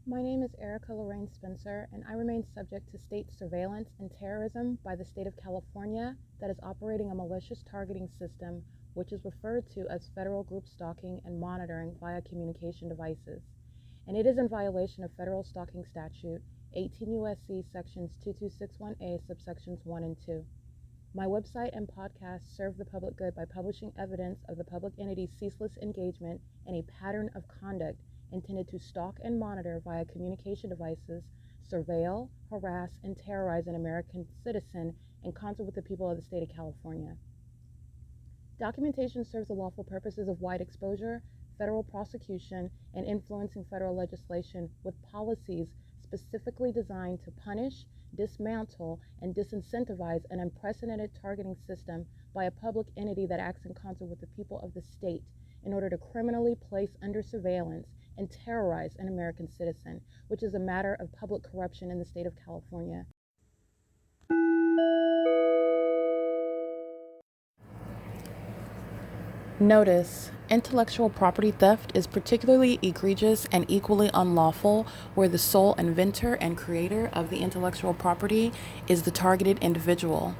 My name is Erica Lorraine Spencer, and I remain subject to state surveillance and terrorism by the state of California that is operating a malicious targeting system which is referred to as federal group stalking and monitoring via communication devices. And it is in violation of federal stalking statute 18 U.S.C. sections 2261A subsections 1 and 2. My website and podcast serve the public good by publishing evidence of the public entity's ceaseless engagement in a pattern of conduct intended to stalk and monitor via communication devices, surveil, harass, and terrorize an American citizen in concert with the people of the state of California. Documentation serves the lawful purposes of wide exposure, federal prosecution, and influencing federal legislation with policies specifically designed to punish, dismantle, and disincentivize an unprecedented targeting system by a public entity that acts in concert with the people of the state in order to criminally place under surveillance and terrorize an American citizen, which is a matter of public corruption in the state of California. Notice: intellectual property theft is particularly egregious and equally unlawful where the sole inventor and creator of the intellectual property is the targeted individual.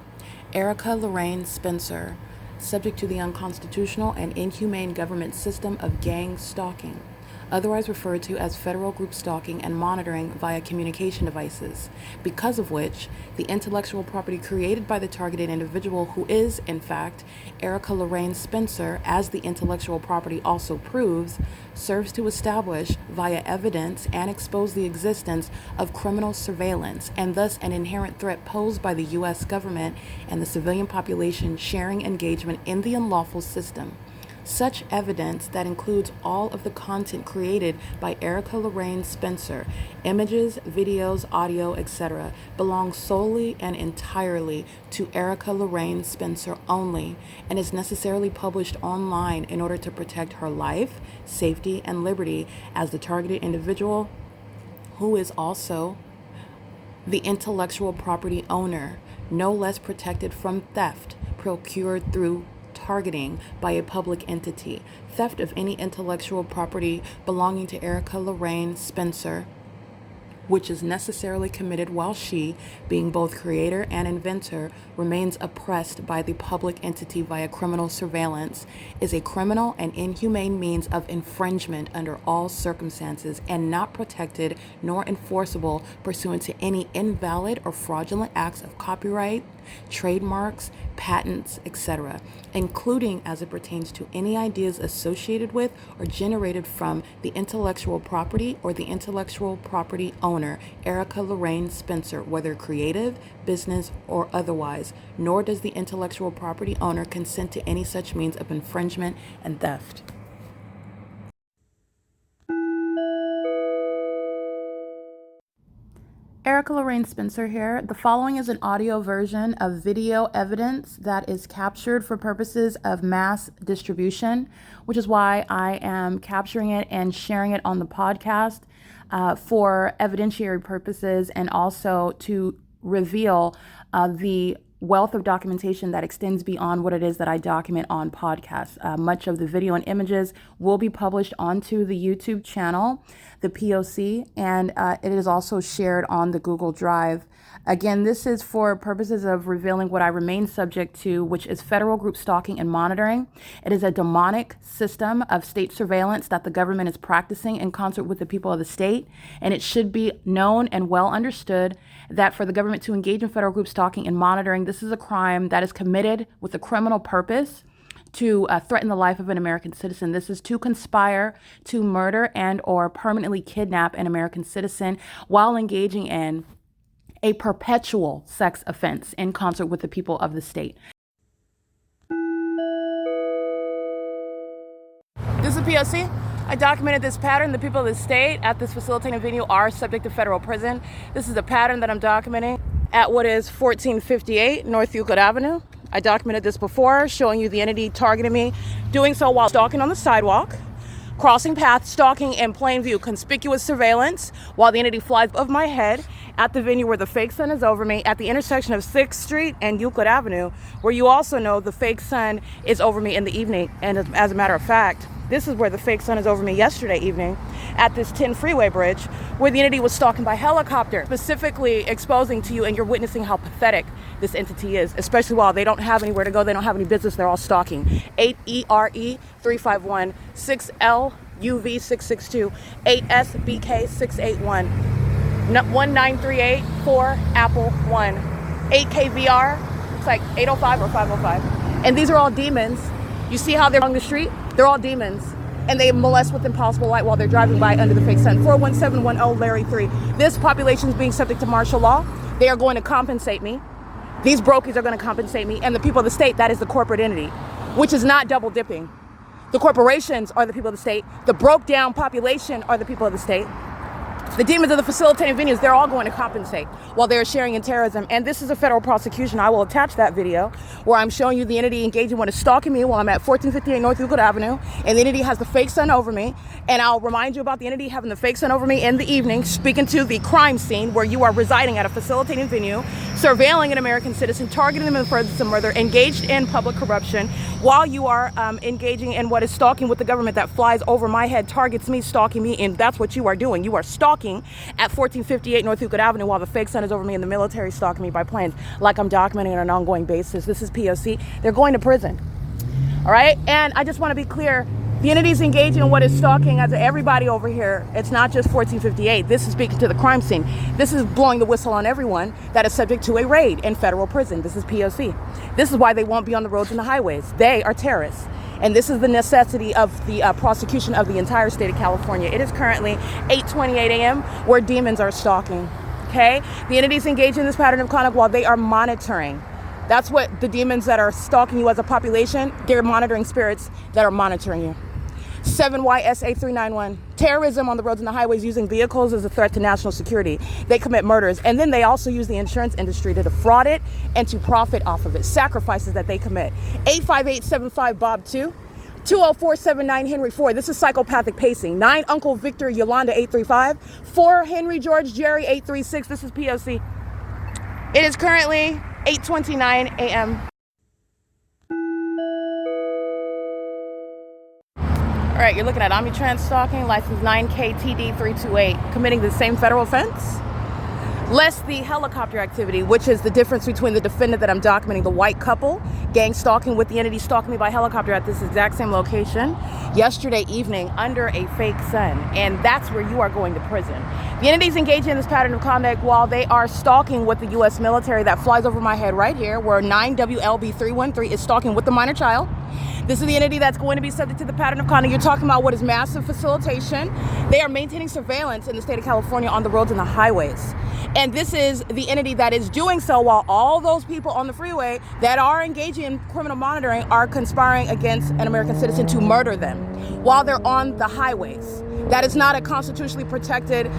Erica Lorraine Spencer, subject to the unconstitutional and inhumane government system of gang stalking, otherwise referred to as federal group stalking and monitoring via communication devices, because of which the intellectual property created by the targeted individual, who is, in fact, Erica Lorraine Spencer, as the intellectual property also proves, serves to establish via evidence and expose the existence of criminal surveillance and thus an inherent threat posed by the U.S. government and the civilian population sharing engagement in the unlawful system. Such evidence that includes all of the content created by Erica Lorraine Spencer, images, videos, audio, etc., belongs solely and entirely to Erica Lorraine Spencer only and is necessarily published online in order to protect her life, safety, and liberty as the targeted individual, who is also the intellectual property owner, no less protected from theft procured through targeting by a public entity. Theft of any intellectual property belonging to Erica Lorraine Spencer, which is necessarily committed while she, being both creator and inventor, remains oppressed by the public entity via criminal surveillance, is a criminal and inhumane means of infringement under all circumstances and not protected nor enforceable pursuant to any invalid or fraudulent acts of copyright, trademarks, patents, etc., including as it pertains to any ideas associated with or generated from the intellectual property or the intellectual property owner, Erica Lorraine Spencer, whether creative, business, or otherwise, nor does the intellectual property owner consent to any such means of infringement and theft. Erica Lorraine Spencer here. The following is an audio version of video evidence that is captured for purposes of mass distribution, which is why I am capturing it and sharing it on the podcast for evidentiary purposes and also to reveal the wealth of documentation that extends beyond what it is that I document on podcasts. Much of the video and images will be published onto the YouTube channel, the P.O.C, and it is also shared on the Google Drive. Again, this is for purposes of revealing what I remain subject to, which is federal group stalking and monitoring. It is a demonic system of state surveillance that the government is practicing in concert with the people of the state, and it should be known and well understood that for the government to engage in federal group stalking and monitoring, this is a crime that is committed with a criminal purpose to threaten the life of an American citizen. This is to conspire to murder and or permanently kidnap an American citizen while engaging in a perpetual sex offense in concert with the people of the state. This is P.O.C. I documented this pattern. The people of the state at this facilitating venue are subject to federal prison. This is a pattern that I'm documenting at what is 1458 North Euclid Avenue. I documented this before, showing you the entity targeting me, doing so while stalking on the sidewalk, crossing paths, stalking in plain view, conspicuous surveillance, while the entity flies above my head at the venue where the fake sun is over me, at the intersection of 6th Street and Euclid Avenue, where you also know the fake sun is over me in the evening. And as a matter of fact, This is where the fake sun is over me yesterday evening at this 10 freeway bridge where the entity was stalking by helicopter, specifically exposing to you, and you're witnessing how pathetic this entity is, especially while they don't have anywhere to go, they don't have any business, they're all stalking. 8ERE 351, 6LUV 662, 8SBK 681, 1938, 4 Apple 1, 8KVR, it's like 805 or 505. And these are all demons. You see how they're on the street? They're all demons. And they molest with impossible light while they're driving by under the fake sun. 41710 Larry 3. This population is being subject to martial law. They are going to compensate me. These brokies are going to compensate me. And the people of the state, that is the corporate entity, which is not double dipping. The corporations are the people of the state. The broke down population are the people of the state. The demons of the facilitating venues, they're all going to compensate while they're sharing in terrorism. And this is a federal prosecution. I will attach that video where I'm showing you the entity engaging what is stalking me while I'm at 1458 North Euclid Avenue. And the entity has the fake sun over me. And I'll remind you about the entity having the fake sun over me in the evening, speaking to the crime scene where you are residing at a facilitating venue, surveilling an American citizen, targeting them in furtherance of murder, engaged in public corruption, while you are engaging in what is stalking with the government that flies over my head, targets me, stalking me, and that's what you are doing. You are stalking at 1458 North Euclid Avenue while the fake sun is over me and the military stalking me by planes, like I'm documenting on an ongoing basis. This is P.O.C. They're going to prison. All right? And I just want to be clear. The entity's engaging in what is stalking as everybody over here. It's not just 1458. This is speaking to the crime scene. This is blowing the whistle on everyone that is subject to a raid in federal prison. This is P.O.C. This is why they won't be on the roads and the highways. They are terrorists. And this is the necessity of the prosecution of the entire state of California. It is currently 8:28 a.m. where demons are stalking. Okay? The entities engaged in this pattern of conduct while they are monitoring. That's what the demons that are stalking you as a population, they're monitoring spirits that are monitoring you. 7YSA391. Terrorism on the roads and the highways using vehicles as a threat to national security. They commit murders. And then they also use the insurance industry to defraud it and to profit off of it. Sacrifices that they commit. 85875 Bob 2. 20479 Henry 4. This is psychopathic pacing. 9 Uncle Victor Yolanda 835. 4 Henry George Jerry 836. This is P.O.C. It is currently 8:29 a.m. All right, you're looking at Omnitrans stalking, license 9KTD328, committing the same federal offense, less the helicopter activity, which is the difference between the defendant that I'm documenting, the white couple, gang stalking with the entity stalking me by helicopter at this exact same location yesterday evening under a fake sun. And that's where you are going to prison. The entities engaging in this pattern of conduct while they are stalking with the U.S. military that flies over my head right here, where 9WLB313 is stalking with the minor child. This is the entity that's going to be subject to the pattern of conduct. You're talking about what is massive facilitation. They are maintaining surveillance in the state of California on the roads and the highways. And this is the entity that is doing so while all those people on the freeway that are engaging in criminal monitoring are conspiring against an American citizen to murder them while they're on the highways. That is not a constitutionally protected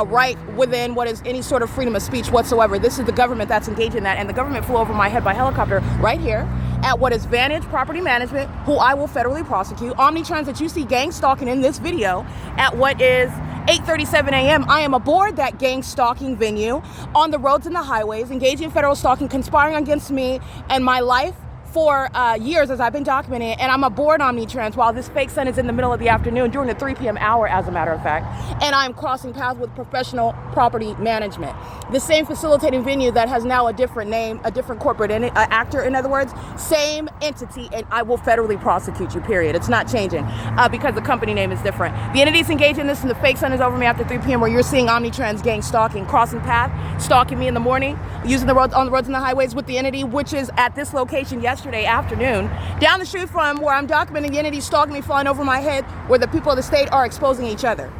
right within what is any sort of freedom of speech whatsoever. This is the government that's engaged in that. And the government flew over my head by helicopter right here at what is Vantage Property Management, who I will federally prosecute. Omnitrans that you see gang stalking in this video at what is 8:37 a.m. I am aboard that gang stalking venue on the roads and the highways, engaging in federal stalking, conspiring against me and my life for years as I've been documenting it, and I'm aboard Omnitrans while this fake sun is in the middle of the afternoon during the 3 p.m. hour, as a matter of fact, and I'm crossing paths with professional property management. The same facilitating venue that has now a different name, a different corporate actor, in other words, same entity, and I will federally prosecute you, period. It's not changing because the company name is different. The entities engaged in this and the fake sun is over me after 3 p.m. where you're seeing Omnitrans gang stalking, crossing path, stalking me in the morning, using the roads on the roads and the highways with the entity, which is at this location yesterday afternoon, down the street from where I'm documenting the entity stalking me, flying over my head, where the people of the state are exposing each other.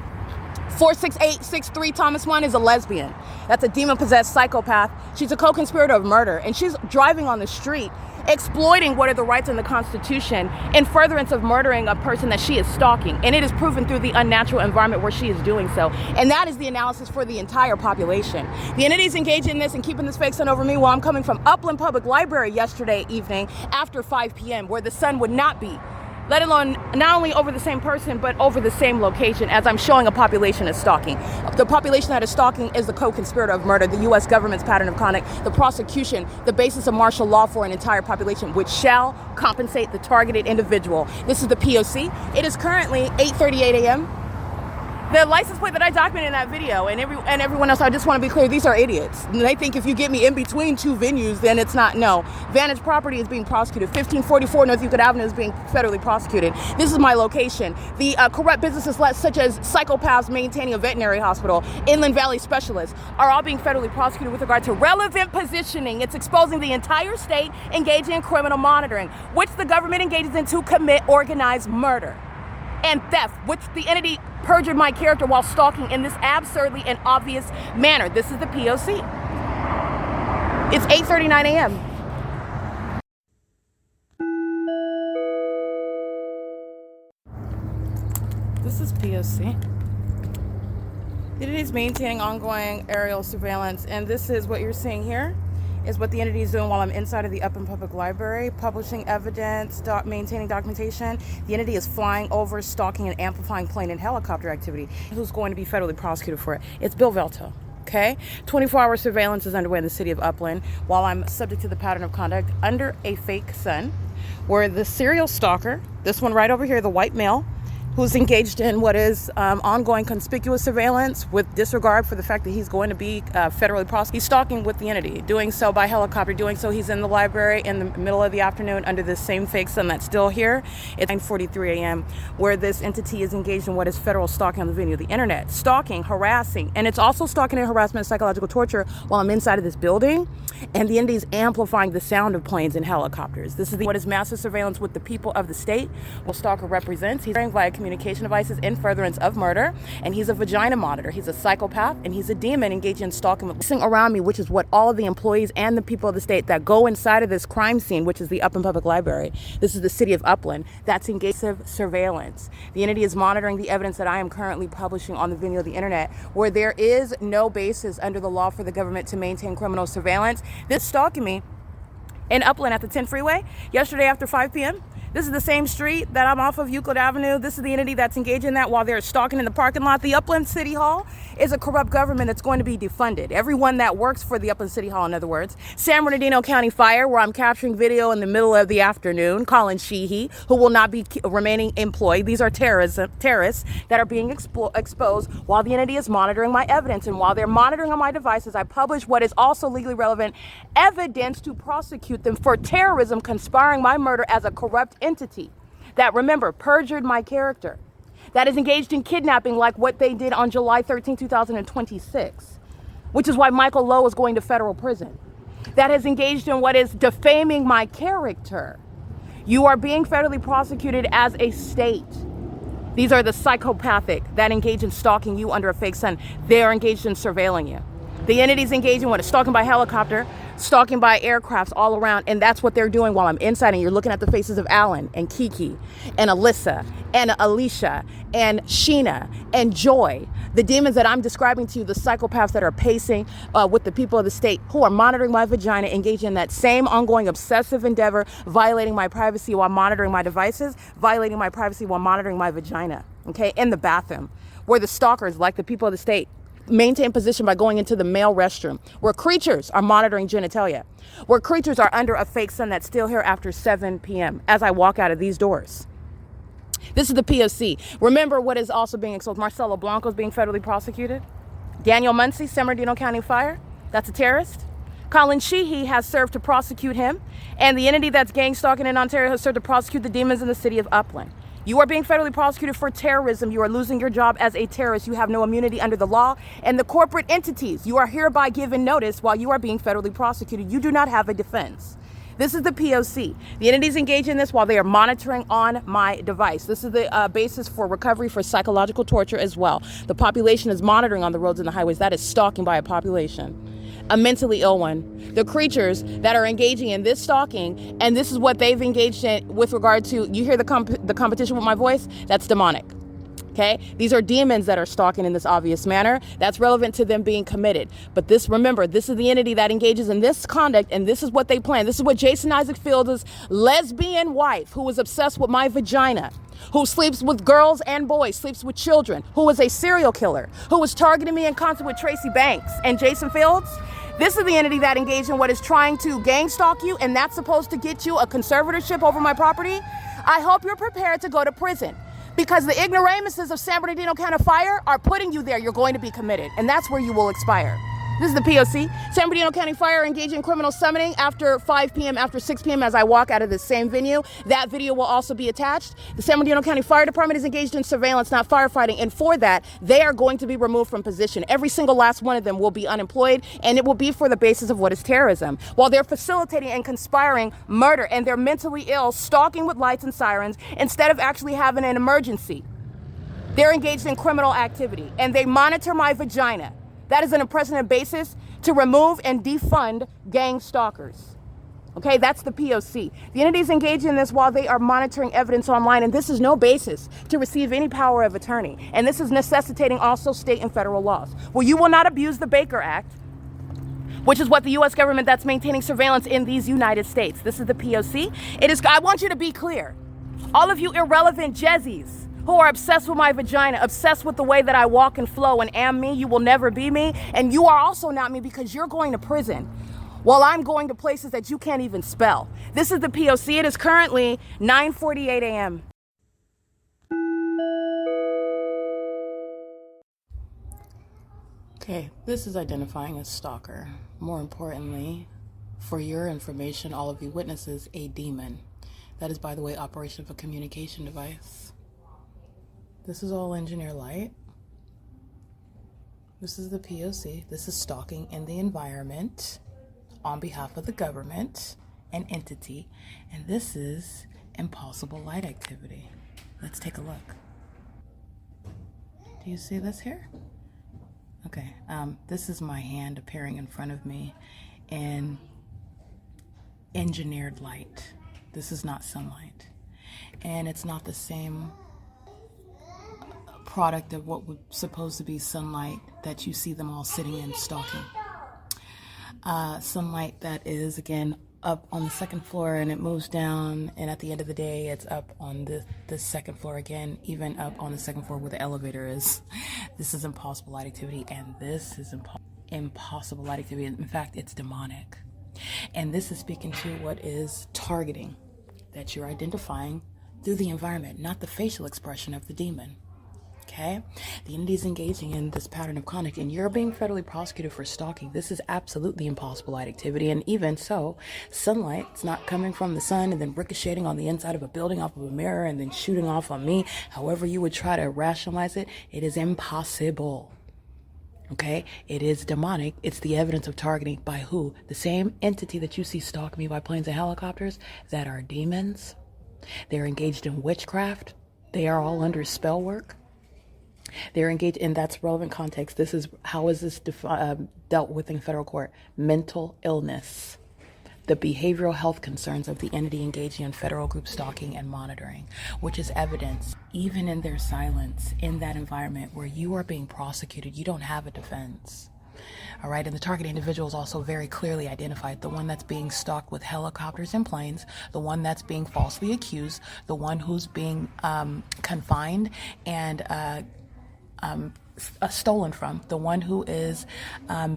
46863 Thomas 1 is a lesbian. That's a demon-possessed psychopath. She's a co-conspirator of murder, and she's driving on the street, exploiting what are the rights in the Constitution in furtherance of murdering a person that she is stalking. And it is proven through the unnatural environment where she is doing so. And that is the analysis for the entire population. The entities engaged in this and keeping this fake sun over me while I'm coming from Upland Public Library yesterday evening after 5 p.m. where the sun would not be let alone not only over the same person, but over the same location, as I'm showing a population is stalking. The population that is stalking is the co-conspirator of murder, the U.S. government's pattern of conduct, the prosecution, the basis of martial law for an entire population, which shall compensate the targeted individual. This is the P.O.C. It is currently 8:38 a.m. The license plate that I documented in that video, and everyone else, I just want to be clear, these are idiots. And they think if you get me in between two venues, then it's not. No. Vantage Property is being prosecuted. 1544 North Euclid Avenue is being federally prosecuted. This is my location. The corrupt businesses such as psychopaths maintaining a veterinary hospital, Inland Valley specialists, are all being federally prosecuted with regard to relevant positioning. It's exposing the entire state engaging in criminal monitoring, which the government engages in to commit organized murder and theft, which the entity perjured my character while stalking in this absurdly and obvious manner. This is the P.O.C. It's 8:39 a.m. This is P.O.C. It is maintaining ongoing aerial surveillance, and this is what you're seeing here. Is what the entity is doing while I'm inside of the Upland Public Library, publishing evidence, maintaining documentation. The entity is flying over, stalking, and amplifying plane and helicopter activity. Who's going to be federally prosecuted for it? It's Bill Velto. Okay? 24-hour surveillance is underway in the city of Upland while I'm subject to the pattern of conduct under a fake sun, where the serial stalker, this one right over here, the white male, who's engaged in what is ongoing conspicuous surveillance with disregard for the fact that he's going to be federally prosecuted. He's stalking with the entity, doing so by helicopter, doing so he's in the library in the middle of the afternoon under this same fake sun that's still here. It's 9:43 a.m. where this entity is engaged in what is federal stalking on the venue of the internet. Stalking, harassing, and it's also stalking and harassment, psychological torture while I'm inside of this building. And the entity is amplifying the sound of planes and helicopters. This is what is massive surveillance with the people of the state. What stalker represents, he's wearing via communication devices in furtherance of murder, and he's a vagina monitor. He's a psychopath, and he's a demon engaged in stalking around me, which is what all of the employees and the people of the state that go inside of this crime scene, which is the Upland Public Library. This is the city of Upland. That's engaged in surveillance. The entity is monitoring the evidence that I am currently publishing on the venue of the internet, where there is no basis under the law for the government to maintain criminal surveillance. This stalking me in Upland at the 10 freeway yesterday after 5 p.m. This is the same street that I'm off of Euclid Avenue. This is the entity that's engaged in that while they're stalking in the parking lot. The Upland City Hall is a corrupt government that's going to be defunded. Everyone that works for the Upland City Hall, in other words. San Bernardino County Fire, where I'm capturing video in the middle of the afternoon. COLLIN, SHEEHY, who will not be remaining employed. These are terrorists that are being exposed while the entity is monitoring my evidence. And while they're monitoring on my devices, I publish what is also legally relevant evidence to prosecute them for terrorism, conspiring my murder as a corrupt entity that, remember, perjured my character, that is engaged in kidnapping like what they did on July 13, 2026, which is why Michael Lowe is going to federal prison, that has engaged in what is defaming my character. You are being federally prosecuted as a state. These are the psychopathic that engage in stalking you under a fake sun. They are engaged in surveilling you. The entity's engaged in what is stalking by helicopter, stalking by aircrafts all around, and that's what they're doing while I'm inside. And you're looking at the faces of Alan and Kiki and Alyssa and Alicia and Sheena and Joy, the demons that I'm describing to you, the psychopaths that are pacing with the people of the state who are monitoring my vagina, engaged in that same ongoing obsessive endeavor, violating my privacy while monitoring my devices, violating my privacy while monitoring my vagina, okay, in the bathroom, where the stalkers, like the people of the state, maintain position by going into the male restroom, where creatures are monitoring genitalia, where creatures are under a fake sun that's still here after 7 p.m. as I walk out of these doors. This is the P.O.C. Remember what is also being exposed. Marcelo Blanco is being federally prosecuted. Daniel Muncie, San Bernardino County Fire, that's a terrorist. Colin Sheehy has served to prosecute him, and the entity that's gang stalking in Ontario has served to prosecute the demons in the city of Upland. You are being federally prosecuted for terrorism. You are losing your job as a terrorist. You have no immunity under the law. And the corporate entities, you are hereby given notice while you are being federally prosecuted. You do not have a defense. This is the P.O.C. The entities engage in this while they are monitoring on my device. This is the basis for recovery for psychological torture as well. The population is monitoring on the roads and the highways. That is stalking by a population, a mentally ill one. The creatures that are engaging in this stalking, and this is what they've engaged in with regard to, you hear the competition with my voice? That's demonic. Okay, these are demons that are stalking in this obvious manner. That's relevant to them being committed. But this, remember, this is the entity that engages in this conduct, and this is what they plan. This is what Jason Isaac Fields' lesbian wife, who was obsessed with my vagina, who sleeps with girls and boys, sleeps with children, who was a serial killer, who was targeting me in concert with Tracy Banks and Jason Fields. This is the entity that engaged in what is trying to gang stalk you, and that's supposed to get you a conservatorship over my property. I hope you're prepared to go to prison, because the ignoramuses of San Bernardino County Fire are putting you there. You're going to be committed, and that's where you will expire. This is the P.O.C. San Bernardino County Fire engaging in criminal summoning after 5 p.m., after 6 p.m. as I walk out of the same venue. That video will also be attached. The San Bernardino County Fire Department is engaged in surveillance, not firefighting, and for that, they are going to be removed from position. Every single last one of them will be unemployed, and it will be for the basis of what is terrorism. While they're facilitating and conspiring murder, and they're mentally ill, stalking with lights and sirens, instead of actually having an emergency. They're engaged in criminal activity, and they monitor my vagina. That is an unprecedented basis to remove and defund gang stalkers. Okay, that's the P.O.C. The entities engaged in this while they are monitoring evidence online, and this is no basis to receive any power of attorney. And this is necessitating also state and federal laws. Well, you will not abuse the Baker Act, which is what the U.S. government that's maintaining surveillance in these United States. This is the P.O.C. I want you to be clear. All of you irrelevant jezzies who are obsessed with my vagina, obsessed with the way that I walk and flow and am me, you will never be me. And you are also not me, because you're going to prison while I'm going to places that you can't even spell. This is the P.O.C. It is currently 9:48 a.m. Okay, this is identifying a stalker. More importantly, for your information, all of you witnesses, a demon. That is, by the way, operation of a communication device. This is all engineer light. This is the P.O.C. This is stalking in the environment on behalf of the government and entity. And this is impossible light activity. Let's take a look. Do you see this here? Okay, this is my hand appearing in front of me in engineered light. This is not sunlight. And it's not the same product of what would supposed to be sunlight that you see them all sitting in stalking. Sunlight that is, again, up on the second floor, and it moves down, and at the end of the day it's up on the second floor again, even up on the second floor where the elevator is. This is impossible light activity, and this is impossible light activity. In fact, it's demonic. And this is speaking to what is targeting, that you're identifying through the environment, not the facial expression of the demon. Okay? The entity is engaging in this pattern of conduct, and you're being federally prosecuted for stalking. This is absolutely impossible light activity, and even so, sunlight's not coming from the sun and then ricocheting on the inside of a building off of a mirror and then shooting off on me. However you would try to rationalize it, it is impossible. Okay? It is demonic. It's the evidence of targeting by who? The same entity that you see stalking me by planes and helicopters that are demons. They're engaged in witchcraft. They are all under spell work. They're engaged in, that's relevant context. This is, how is this dealt with in federal court? Mental illness. The behavioral health concerns of the entity engaging in federal group stalking and monitoring, which is evidence, even in their silence, in that environment where you are being prosecuted, you don't have a defense. All right, and the target individual is also very clearly identified. The one that's being stalked with helicopters and planes, the one that's being falsely accused, the one who's being confined and stolen from, the one who is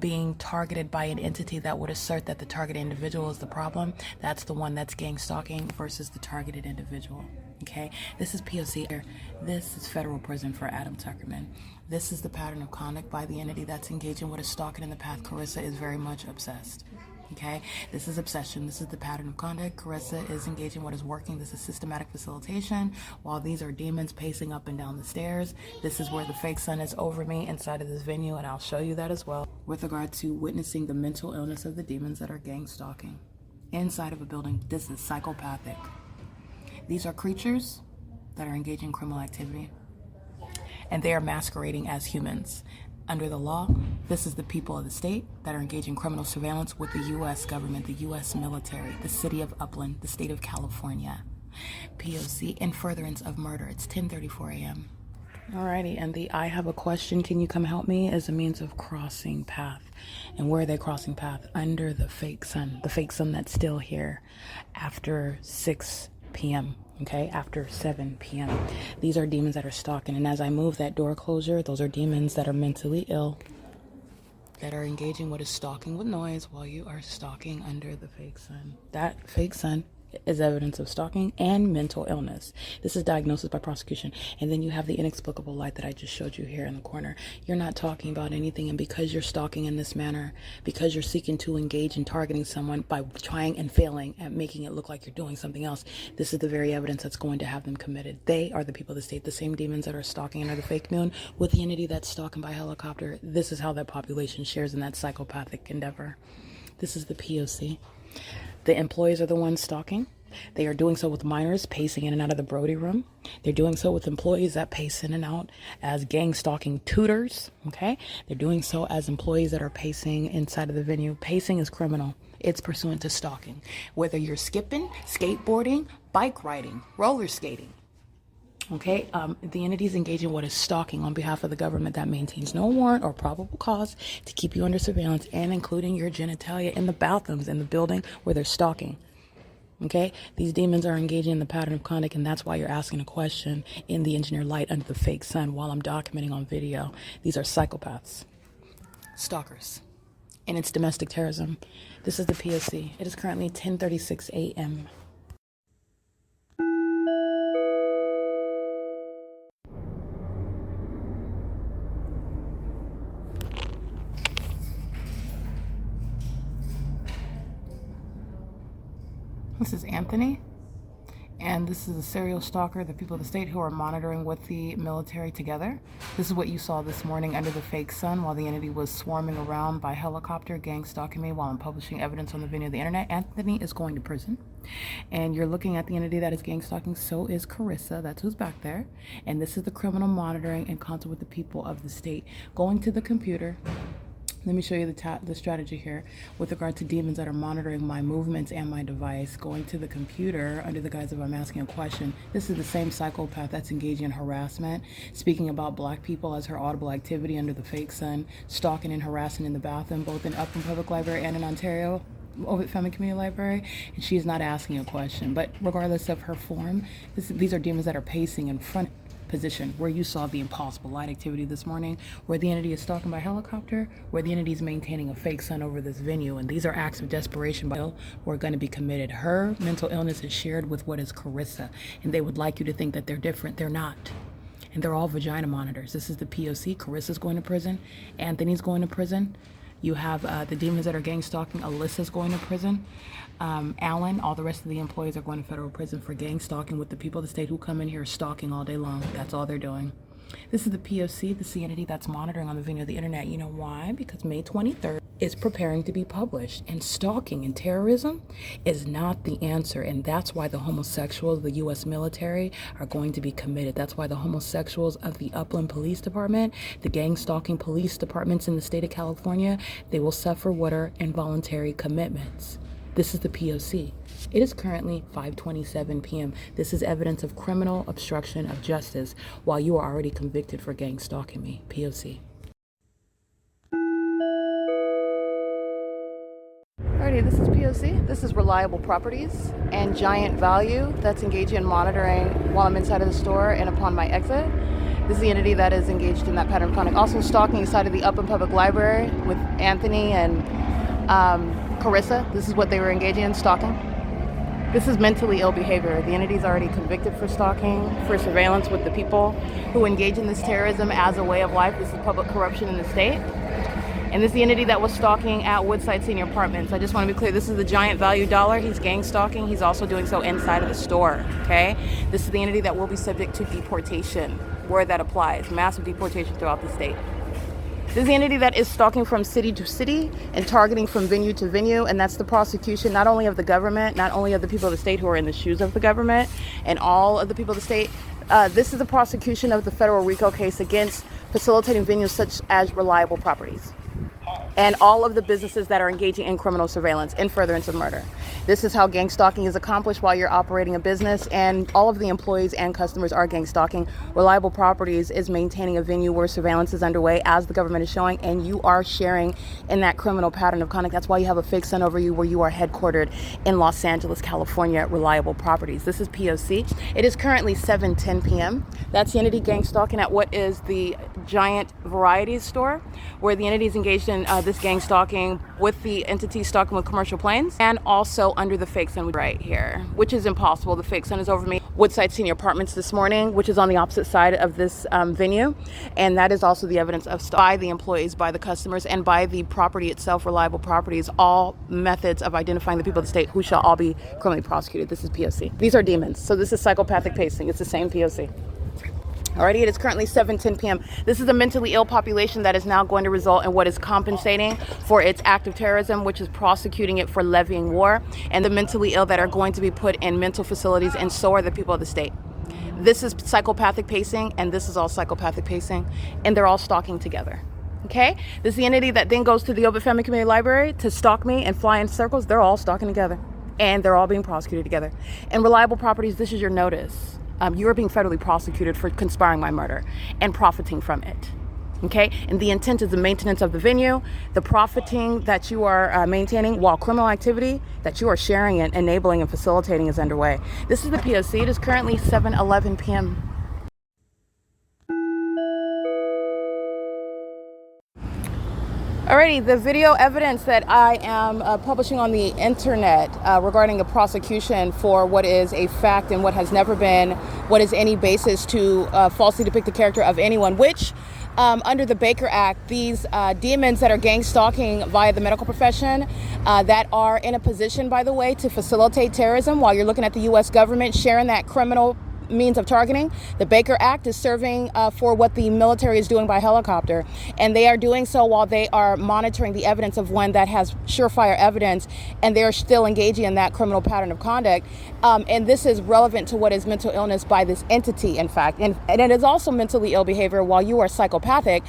being targeted by an entity that would assert that the target individual is the problem. That's the one that's gang stalking versus the targeted individual. Okay, this is P.O.C. This is federal prison for Adam Tuckerman. This is the pattern of conduct by the entity that's engaged in what is stalking in the path. Carissa is very much obsessed. Okay, this is obsession. This is the pattern of conduct. Carissa is engaging what is working. This is systematic facilitation. While these are demons pacing up and down the stairs, this is where the fake sun is over me inside of this venue, and I'll show you that as well. With regard to witnessing the mental illness of the demons that are gang stalking inside of a building, this is psychopathic. These are creatures that are engaging in criminal activity, and they are masquerading as humans. Under the law, this is the people of the state that are engaging in criminal surveillance with the U.S. government, the U.S. military, the city of Upland, the state of California. P.O.C. in furtherance of murder. It's 10:34 a.m. Alrighty, and the I have a question, can you come help me is a means of crossing path. And where are they crossing path? Under the fake sun that's still here after 6 p.m. Okay, after 7 p.m. These are demons that are stalking, and as I move that door closure, those are demons that are mentally ill, that are engaging what is stalking with noise while you are stalking under the fake sun. That fake sun is evidence of stalking and mental illness. This is diagnosis by prosecution. And then you have the inexplicable light that I just showed you here in the corner. You're not talking about anything, and because you're stalking in this manner, because you're seeking to engage in targeting someone by trying and failing at making it look like you're doing something else, this is the very evidence that's going to have them committed. They are the people of the state, the same demons that are stalking under the fake moon with the entity that's stalking by helicopter. This is how that population shares in that psychopathic endeavor. This is the P.O.C. The employees are the ones stalking. They are doing so with minors pacing in and out of the Brody room. They're doing so with employees that pace in and out as gang stalking tutors. Okay? They're doing so as employees that are pacing inside of the venue. Pacing is criminal. It's pursuant to stalking. Whether you're skipping, skateboarding, bike riding, roller skating. Okay, the entities engaging what is stalking on behalf of the government that maintains no warrant or probable cause to keep you under surveillance, and including your genitalia in the bathrooms in the building where they're stalking. Okay, these demons are engaging in the pattern of conduct, and that's why you're asking a question in the engineer light under the fake sun while I'm documenting on video. These are psychopaths, stalkers, and it's domestic terrorism. This is the P.O.C. It is currently 10:36 a.m. This is Anthony, and this is a serial stalker, the people of the state who are monitoring with the military together. This is what you saw this morning under the fake sun while the entity was swarming around by helicopter, gang stalking me while I'm publishing evidence on the video of the internet. Anthony is going to prison, and you're looking at the entity that is gang stalking. So is Carissa, that's who's back there. And this is the criminal monitoring in concert with the people of the state. Going to the computer. Let me show you the strategy here with regard to demons that are monitoring my movements and my device. Going to the computer under the guise of I'm asking a question. This is the same psychopath that's engaging in harassment, speaking about black people as her audible activity under the fake sun, stalking and harassing in the bathroom, both in Upland Public Library and in Ontario, over at Family Community Library, and she is not asking a question. But regardless of her form, these are demons that are pacing in front position where you saw the impossible light activity this morning, where the entity is stalking by helicopter, where the entity is maintaining a fake sun over this venue, and these are acts of desperation by who are going to be committed. Her mental illness is shared with what is Carissa, and they would like you to think that they're different. They're not. And they're all vagina monitors. This is the P.O.C. Carissa's going to prison. Anthony's going to prison. You have the demons that are gang stalking. Alyssa's going to prison. Alan, all the rest of the employees are going to federal prison for gang stalking with the people of the state who come in here stalking all day long. That's all they're doing. This is the P.O.C., the entity that's monitoring on the video of the internet. You know why? Because May 23rd is preparing to be published, and stalking and terrorism is not the answer, and that's why the homosexuals of the U.S. military are going to be committed. That's why the homosexuals of the Upland Police Department, the gang stalking police departments in the state of California, they will suffer what are involuntary commitments. This is the P.O.C. It is currently 5:27 p.m. This is evidence of criminal obstruction of justice while you are already convicted for gang stalking me. P.O.C. Alrighty, this is P.O.C. This is Reliable Properties and Giant Value that's engaged in monitoring while I'm inside of the store and upon my exit. This is the entity that is engaged in that pattern of conduct. Also stalking inside of the Upland Public Library with Anthony and Carissa. This is what they were engaging in, stalking. This is mentally ill behavior. The entity is already convicted for stalking, for surveillance with the people who engage in this terrorism as a way of life. This is public corruption in the state. And this is the entity that was stalking at Woodside Senior Apartments. I just want to be clear, this is the Giant Value dollar. He's gang stalking. He's also doing so inside of the store, okay? This is the entity that will be subject to deportation, where that applies. Massive deportation throughout the state. This is the entity that is stalking from city to city and targeting from venue to venue, and that's the prosecution not only of the government, not only of the people of the state who are in the shoes of the government, and all of the people of the state. This is the prosecution of the federal RICO case against facilitating venues such as Reliable Properties. and all of the businesses that are engaging in criminal surveillance in furtherance of murder. This is how gang stalking is accomplished while you're operating a business, and all of the employees and customers are gang stalking. Reliable Properties is maintaining a venue where surveillance is underway, as the government is showing, and you are sharing in that criminal pattern of conduct. That's why you have a fake sun over you, where you are headquartered in Los Angeles, California. Reliable Properties. This is P.O.C. It is currently 7:10 p.m. That's the entity gang stalking at what is the giant varieties store, where the entity is engaged in this gang stalking with the entity stalking with commercial planes, and also under the fake sun right here, which is impossible. The fake sun is over me. Woodside Senior Apartments this morning, which is on the opposite side of this venue, and that is also the evidence of by the employees, by the customers, and by the property itself. Reliable Properties, all methods of identifying the people of the state who shall all be criminally prosecuted. This is P.O.C. These are demons, so this is psychopathic pacing. It's the same P.O.C. Alrighty, it is currently 7:10 p.m. This is a mentally ill population that is now going to result in what is compensating for its act of terrorism, which is prosecuting it for levying war, and the mentally ill that are going to be put in mental facilities, and so are the people of the state. This is psychopathic pacing, and this is all psychopathic pacing, and they're all stalking together. Okay? This is the entity that then goes to the Obit Family Community Library to stalk me and fly in circles. They're all stalking together, and they're all being prosecuted together. And Reliable Properties, this is your notice. You are being federally prosecuted for conspiring my murder and profiting from it. Okay? And the intent is the maintenance of the venue, the profiting that you are maintaining while criminal activity that you are sharing and enabling and facilitating is underway. This is the P.O.C. It is currently 7:11 p.m. Alrighty, the video evidence that I am publishing on the internet regarding a prosecution for what is a fact and what has never been, what is any basis to falsely depict the character of anyone, which under the Baker Act, these demons that are gang stalking via the medical profession that are in a position, by the way, to facilitate terrorism while you're looking at the U.S. government sharing that criminal means of targeting. The Baker Act is serving for what the military is doing by helicopter, and they are doing so while they are monitoring the evidence of one that has surefire evidence, and they're still engaging in that criminal pattern of conduct. And this is relevant to what is mental illness by this entity, in fact, and it is also mentally ill behavior while you are psychopathic.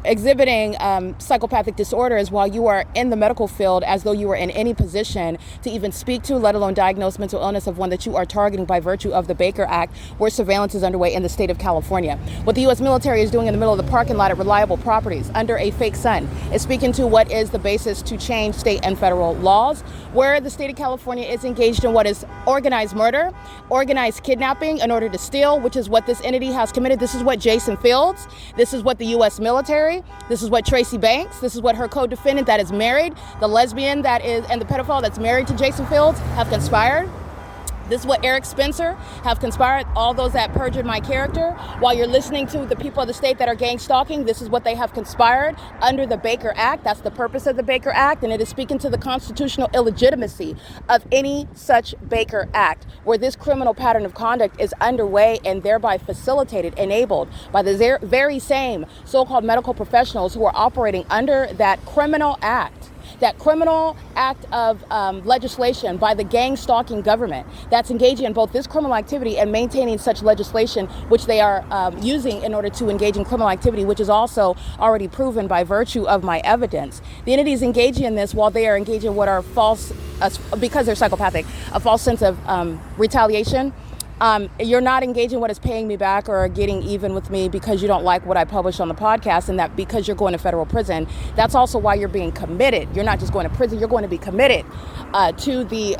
Exhibiting psychopathic disorders while you are in the medical field, as though you were in any position to even speak to, let alone diagnose mental illness of one that you are targeting by virtue of the Baker Act, where surveillance is underway in the state of California. What the U.S. military is doing in the middle of the parking lot at Reliable Properties under a fake sun is speaking to what is the basis to change state and federal laws, where the state of California is engaged in what is organized murder, organized kidnapping in order to steal, which is what this entity has committed. This is what Jason Fields, this is what the U.S. military, this is what Tracy Banks, this is what her co-defendant that is married, the lesbian that is, and the pedophile that's married to Jason Fields have conspired. This is what Eric Spencer have conspired, all those that perjured my character. While you're listening to the people of the state that are gang stalking, this is what they have conspired under the Baker Act. That's the purpose of the Baker Act, and it is speaking to the constitutional illegitimacy of any such Baker Act, where this criminal pattern of conduct is underway and thereby facilitated, enabled by the very same so-called medical professionals who are operating under that criminal act. That criminal act of legislation by the gang stalking government that's engaging in both this criminal activity and maintaining such legislation, which they are using in order to engage in criminal activity, which is also already proven by virtue of my evidence. The entities engaging in this while they are engaging in what are false, because they're psychopathic, a false sense of retaliation. You're not engaging what is paying me back or getting even with me because you don't like what I publish on the podcast, and that because you're going to federal prison. That's also why you're being committed. You're not just going to prison, you're going to be committed to the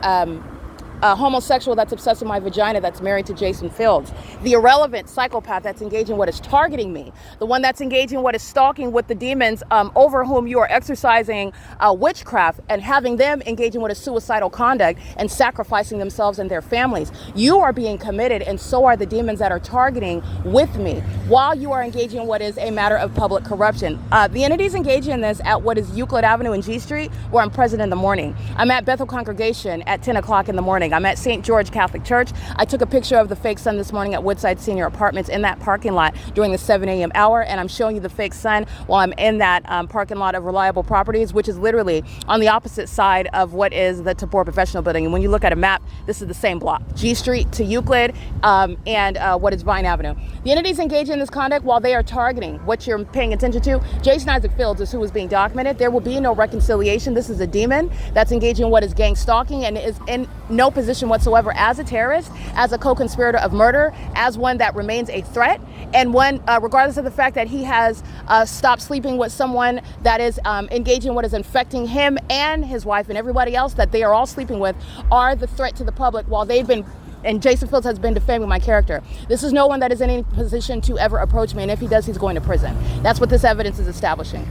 homosexual that's obsessed with my vagina that's married to Jason Fields, the irrelevant psychopath that's engaging what is targeting me, the one that's engaging what is stalking with the demons over whom you are exercising witchcraft and having them engaging what is suicidal conduct and sacrificing themselves and their families. You are being committed, and so are the demons that are targeting with me while you are engaging in what is a matter of public corruption. The entities engaging in this at what is Euclid Avenue and G Street, where I'm present in the morning. I'm at Bethel Congregation at 10 o'clock in the morning. morning. I'm at St. George Catholic Church. I took a picture of the fake sun this morning at Woodside Senior Apartments in that parking lot during the 7 a.m. hour, and I'm showing you the fake sun while I'm in that parking lot of Reliable Properties, which is literally on the opposite side of what is the Tabor Professional Building. And when you look at a map, this is the same block, G Street to Euclid, and what is Vine Avenue. The entities engaged in this conduct while they are targeting what you're paying attention to. Jason Isaac Fields is who is being documented. There will be no reconciliation. This is a demon that's engaging in what is gang stalking and is in no position whatsoever as a terrorist, as a co-conspirator of murder, as one that remains a threat, and one, regardless of the fact that he has stopped sleeping with someone that is engaging in what is infecting him and his wife and everybody else that they are all sleeping with, are the threat to the public while they've been, and Jason Fields has been defaming my character. This is no one that is in any position to ever approach me, and if he does, he's going to prison. That's what this evidence is establishing.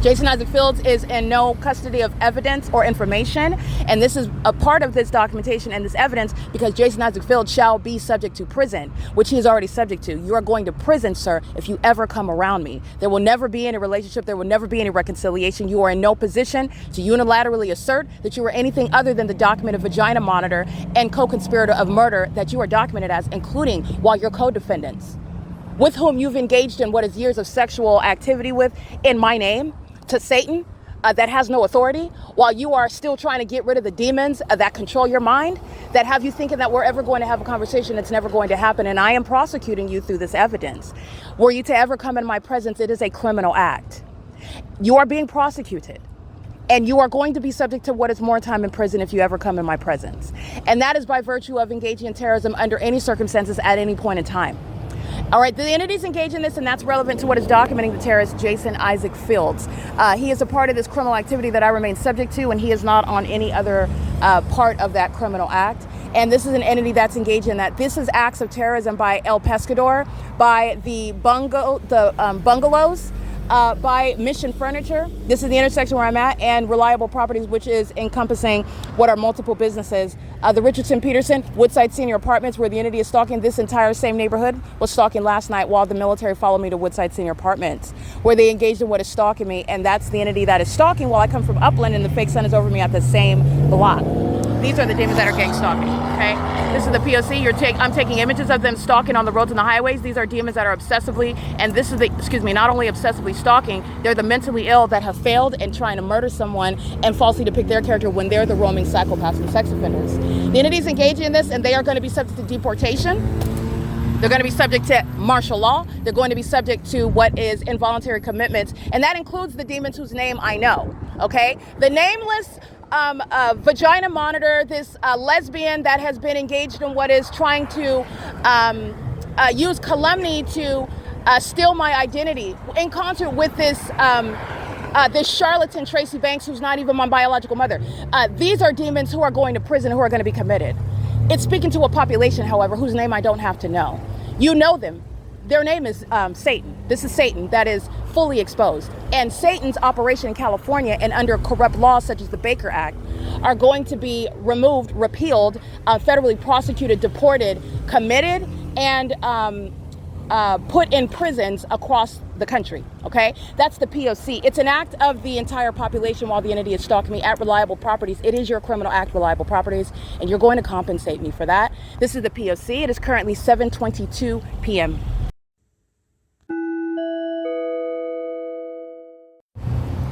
Jason Isaac Fields is in no custody of evidence or information, and this is a part of this documentation and this evidence because Jason Isaac Fields shall be subject to prison, which he is already subject to. You are going to prison, sir, if you ever come around me. There will never be any relationship. There will never be any reconciliation. You are in no position to unilaterally assert that you are anything other than the documented vagina monitor and co-conspirator of murder that you are documented as, including while your co-defendants, with whom you've engaged in what is years of sexual activity with in my name, to Satan, that has no authority, while you are still trying to get rid of the demons that control your mind, that have you thinking that we're ever going to have a conversation. It's never going to happen, and I am prosecuting you through this evidence. Were you to ever come in my presence, it is a criminal act. You are being prosecuted, and you are going to be subject to what is more time in prison if you ever come in my presence. And that is by virtue of engaging in terrorism under any circumstances at any point in time. All right, the entities engaged in this, and that's relevant to what is documenting the terrorist Jason Isaac Fields. He is a part of this criminal activity that I remain subject to, and he is not on any other part of that criminal act. And this is an entity that's engaged in that. This is acts of terrorism by El Pescador, by the bungalows, by Mission Furniture. This is the intersection where I'm at, and Reliable Properties, which is encompassing what are multiple businesses. The Richardson Peterson Woodside Senior Apartments, where the entity is stalking this entire same neighborhood, was stalking last night while the military followed me to Woodside Senior Apartments, where they engaged in what is stalking me, and that's the entity that is stalking while I come from Upland and the fake sun is over me at the same block. These are the demons that are gang stalking, okay? This is the P.O.C. I'm taking images of them stalking on the roads and the highways. These are demons that are obsessively, and this is not only obsessively stalking, they're the mentally ill that have failed and trying to murder someone and falsely depict their character when they're the roaming psychopaths and sex offenders. The entities engaging in this, and they are going to be subject to deportation. They're going to be subject to martial law. They're going to be subject to what is involuntary commitments, and that includes the demons whose name I know, okay? The nameless vagina monitor, this lesbian that has been engaged in what is trying to use calumny to steal my identity in concert with this charlatan Tracy Banks, who's not even my biological mother. These are demons who are going to prison, who are going to be committed. It's speaking to a population, however, whose name I don't have to know. You know them. Their name is Satan. This is Satan that is fully exposed. And Satan's operation in California and under corrupt laws such as the Baker Act are going to be removed, repealed, federally prosecuted, deported, committed, and put in prisons across the country, okay? That's the P.O.C. It's an act of the entire population while the entity is stalking me at Reliable Properties. It is your criminal act, Reliable Properties, and you're going to compensate me for that. This is the P.O.C. It is currently 7:22 p.m.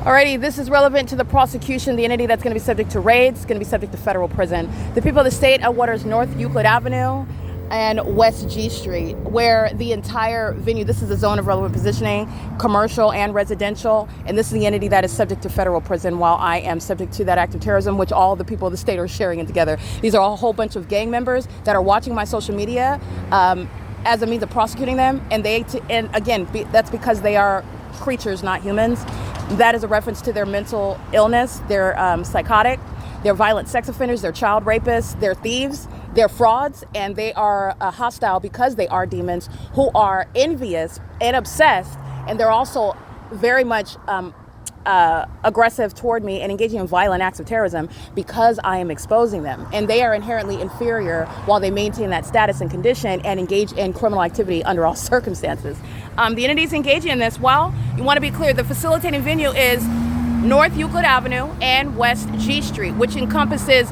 Alrighty, this is relevant to the prosecution. The entity that's going to be subject to raids is going to be subject to federal prison. The people of the state of Waters North Euclid Avenue and West G Street, where the entire venue, this is a zone of relevant positioning, commercial and residential, and this is the entity that is subject to federal prison while I am subject to that act of terrorism, which all the people of the state are sharing it together. These are a whole bunch of gang members that are watching my social media as a means of prosecuting them, and again, that's because they are creatures, not humans. That is a reference to their mental illness. They're psychotic, they're violent sex offenders, they're child rapists, they're thieves, they're frauds, and they are hostile because they are demons who are envious and obsessed, and they're also very much aggressive toward me and engaging in violent acts of terrorism because I am exposing them. And they are inherently inferior while they maintain that status and condition and engage in criminal activity under all circumstances. The entities engaging in this, well, you want to be clear, the facilitating venue is North Euclid Avenue and West G Street, which encompasses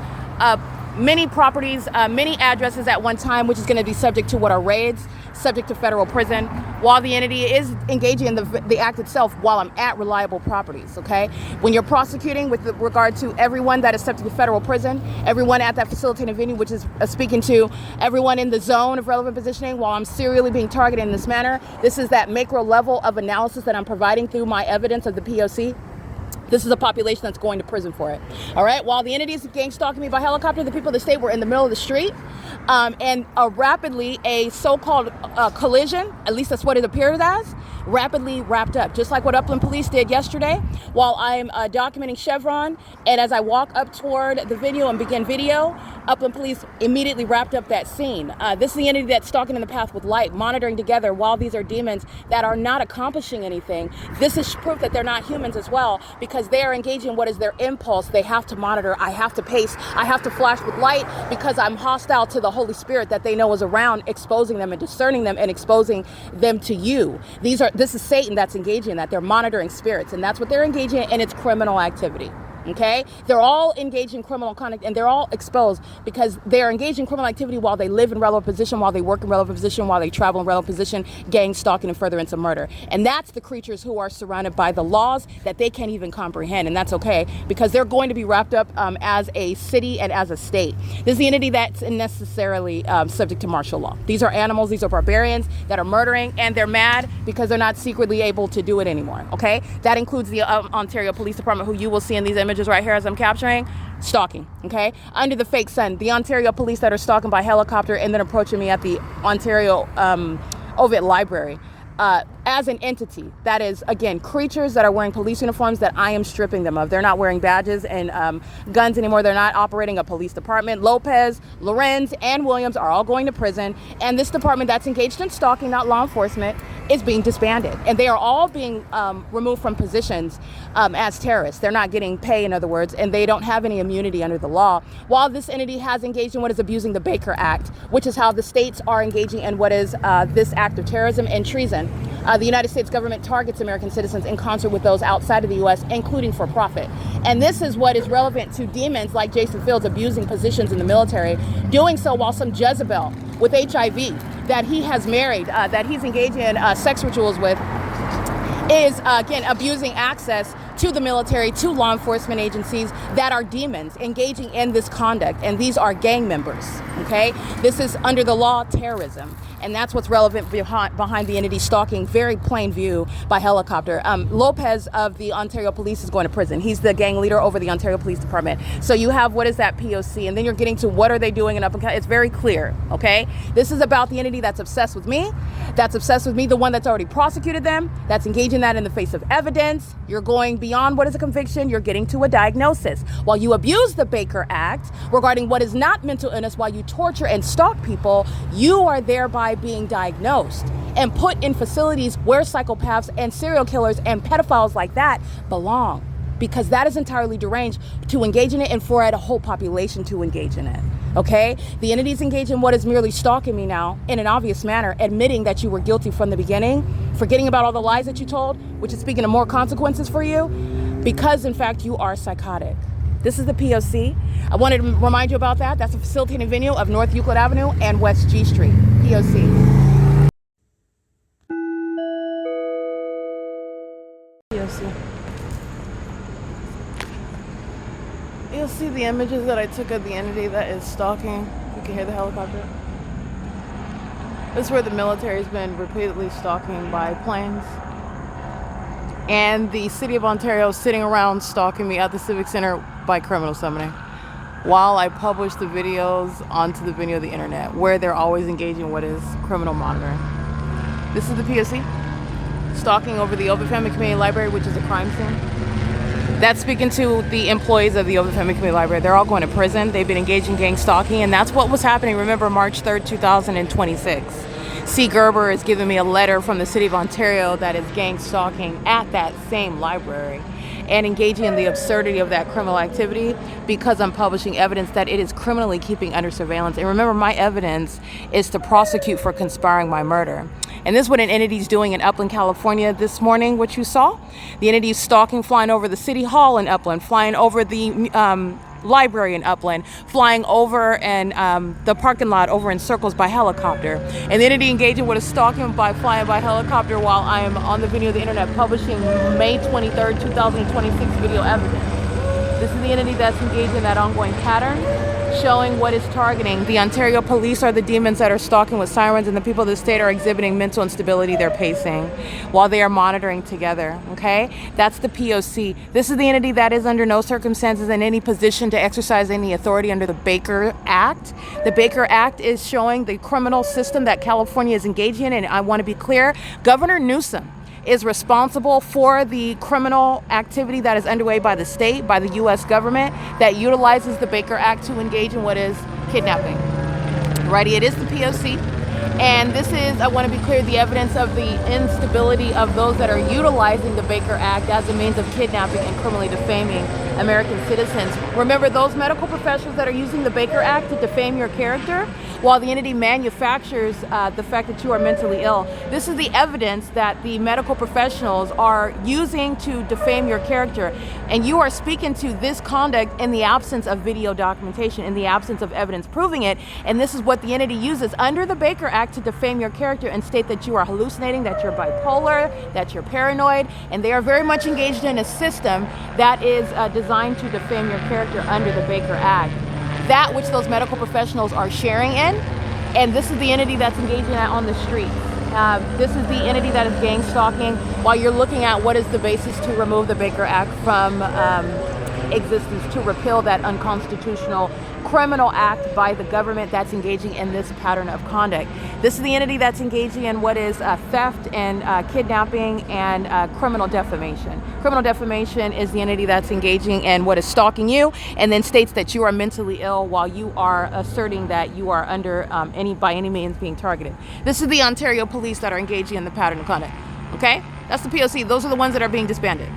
many properties, many addresses at one time, which is going to be subject to what are raids, subject to federal prison, while the entity is engaging in the act itself while I'm at reliable properties, okay? When you're prosecuting with regard to everyone that is subject to federal prison, everyone at that facilitating venue, which is speaking to everyone in the zone of relevant positioning while I'm serially being targeted in this manner, this is that macro level of analysis that I'm providing through my evidence of the P.O.C. This is a population that's going to prison for it. All right. While the entities gang stalking me by helicopter, the people of the state were in the middle of the street, and rapidly a so-called collision, at least that's what it appeared as, rapidly wrapped up, just like what Upland Police did yesterday. While I'm documenting Chevron, and as I walk up toward the venue and begin video, Upland Police immediately wrapped up that scene. This is the entity that's stalking in the path with light, monitoring together while these are demons that are not accomplishing anything. This is proof that they're not humans as well, because they are engaging what is their impulse. They have to monitor. I have to pace. I have to flash with light because I'm hostile to the Holy Spirit that they know is around, exposing them and discerning them and exposing them to you. This is Satan that's engaging in that. They're monitoring spirits, and that's what they're engaging in, and it's criminal activity. Okay, they're all engaged in criminal conduct, and they're all exposed because they're engaged in criminal activity while they live in relevant position, while they work in relevant position, while they travel in relevant position, gang stalking and furtherance of murder. And that's the creatures who are surrounded by the laws that they can't even comprehend, and that's okay because they're going to be wrapped up as a city and as a state. This is the entity that's necessarily subject to martial law. These are animals, these are barbarians that are murdering, and they're mad because they're not secretly able to do it anymore. Okay, that includes the Ontario Police Department, who you will see in these images right here as I'm capturing, stalking, okay? Under the fake sun, the Ontario police that are stalking by helicopter and then approaching me at the Ontario Ovid Library. As an entity, that is, again, creatures that are wearing police uniforms that I am stripping them of. They're not wearing badges and guns anymore. They're not operating a police department. Lopez, Lorenz, and Williams are all going to prison. And this department that's engaged in stalking, not law enforcement, is being disbanded. And they are all being removed from positions as terrorists. They're not getting pay, in other words, and they don't have any immunity under the law. While this entity has engaged in what is abusing the Baker Act, which is how the states are engaging in what is this act of terrorism and treason. The United States government targets American citizens in concert with those outside of the U.S., including for profit. And this is what is relevant to demons like Jason Fields abusing positions in the military, doing so while some Jezebel with HIV that he has married, that he's engaging in sex rituals with, is, again, abusing access to the military, to law enforcement agencies that are demons engaging in this conduct. And these are gang members, okay? This is under the law terrorism. And that's what's relevant behind the entity stalking, very plain view by helicopter. Lopez of the Ontario Police is going to prison. He's the gang leader over the Ontario Police Department. So you have, what is that P.O.C? And then you're getting to what are they doing in Upland County. It's very clear, okay? This is about the entity that's obsessed with me, the one that's already prosecuted them, that's engaging that in the face of evidence. You're going beyond what is a conviction, you're getting to a diagnosis. While you abuse the Baker Act regarding what is not mental illness, while you torture and stalk people, you are thereby being diagnosed and put in facilities where psychopaths and serial killers and pedophiles like that belong, because that is entirely deranged to engage in it and for a whole population to engage in it. Okay? The entities engage in what is merely stalking me now in an obvious manner, admitting that you were guilty from the beginning, forgetting about all the lies that you told, which is speaking of more consequences for you, because in fact you are psychotic. This is the P.O.C. I wanted to remind you about that. That's a facilitating venue of North Euclid Avenue and West G Street. P.O.C. P.O.C. You'll see the images that I took of the entity that is stalking. You can hear the helicopter. This is where the military has been repeatedly stalking by planes. And the city of Ontario sitting around stalking me at the Civic Center by criminal summoning, while I publish the videos onto the video of the internet, where they're always engaging in what is criminal monitoring. This is the P.O.C. stalking over the Ovid Family Community Library, which is a crime scene. That's speaking to the employees of the Ovid Family Community Library. They're all going to prison. They've been engaged in gang stalking, and that's what was happening. Remember, March 3rd, 2026. C. Gerber is giving me a letter from the city of Ontario that is gang stalking at that same library and engaging in the absurdity of that criminal activity because I'm publishing evidence that it is criminally keeping under surveillance. And remember, my evidence is to prosecute for conspiring my murder. And this is what an entity is doing in Upland, California this morning, what you saw. The entity is stalking, flying over the city hall in Upland, flying over the library in Upland, flying over and the parking lot over in circles by helicopter. And the entity engaging with a stalking by flying by helicopter while I am on the video of the internet publishing May 23rd, 2026 video evidence. This is the entity that's engaged in that ongoing pattern, showing what is targeting. The Ontario police are the demons that are stalking with sirens, and the people of the state are exhibiting mental instability. They're pacing while they are monitoring together, okay? That's the P.O.C. This is the entity that is under no circumstances in any position to exercise any authority under the Baker Act. The Baker Act is showing the criminal system that California is engaging in, and I want to be clear, Governor Newsom is responsible for the criminal activity that is underway by the state, by the U.S. government, that utilizes the Baker Act to engage in what is kidnapping. Righty, it is the P.O.C. And this is, I want to be clear, the evidence of the instability of those that are utilizing the Baker Act as a means of kidnapping and criminally defaming American citizens. Remember, those medical professionals that are using the Baker Act to defame your character, while the entity manufactures the fact that you are mentally ill. This is the evidence that the medical professionals are using to defame your character. And you are speaking to this conduct in the absence of video documentation, in the absence of evidence proving it. And this is what the entity uses under the Baker Act to defame your character and state that you are hallucinating, that you're bipolar, that you're paranoid. And they are very much engaged in a system that is designed to defame your character under the Baker Act. That which those medical professionals are sharing in, and this is the entity that's engaging in that on the streets. This is the entity that is gang stalking while you're looking at what is the basis to remove the Baker Act from existence, to repeal that unconstitutional criminal act by the government that's engaging in this pattern of conduct. This is the entity that's engaging in what is theft and kidnapping and criminal defamation. Criminal defamation is the entity that's engaging in what is stalking you and then states that you are mentally ill while you are asserting that you are under by any means being targeted. This is the Ontario police that are engaging in the pattern of conduct. Okay? That's the P.O.C. Those are the ones that are being disbanded.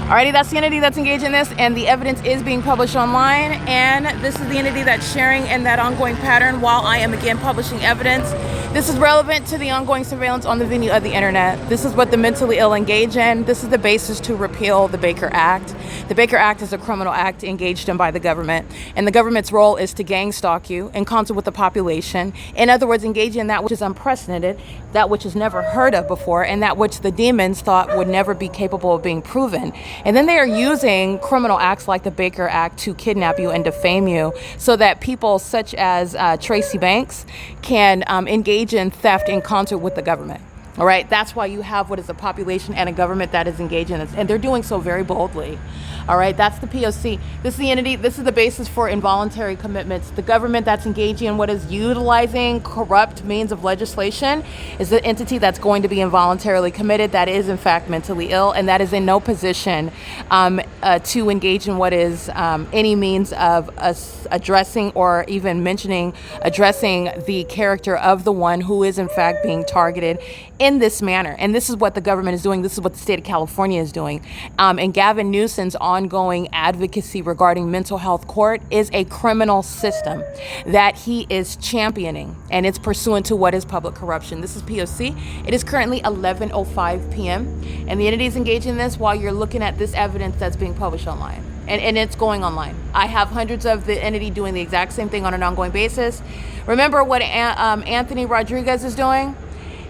Alrighty, that's the entity that's engaged in this, and the evidence is being published online, and this is the entity that's sharing in that ongoing pattern while I am again publishing evidence. This is relevant to the ongoing surveillance on the venue of the internet. This is what the mentally ill engage in. This is the basis to repeal the Baker Act. The Baker Act is a criminal act engaged in by the government, and the government's role is to gang stalk you in concert with the population. In other words, engage in that which is unprecedented, that which is never heard of before, and that which the demons thought would never be capable of being proven. And then they are using criminal acts like the Baker Act to kidnap you and defame you so that people such as Tracy Banks can engage in theft in concert with the government. All right, that's why you have what is a population and a government that is engaged in this, and they're doing so very boldly. All right, that's the P.O.C. This is the entity, this is the basis for involuntary commitments. The government that's engaging in what is utilizing corrupt means of legislation is the entity that's going to be involuntarily committed, that is in fact mentally ill, and that is in no position to engage in what is any means of us addressing or even mentioning, addressing the character of the one who is in fact being targeted in this manner. And this is what the government is doing. This is what the state of California is doing. And Gavin Newsom's ongoing advocacy regarding mental health court is a criminal system that he is championing, and it's pursuant to what is public corruption. This is P.O.C. It is currently 11:05 p.m. and the entity is engaging in this while you're looking at this evidence that's being published online. And it's going online. I have hundreds of the entity doing the exact same thing on an ongoing basis. Remember what Anthony Rodriguez is doing?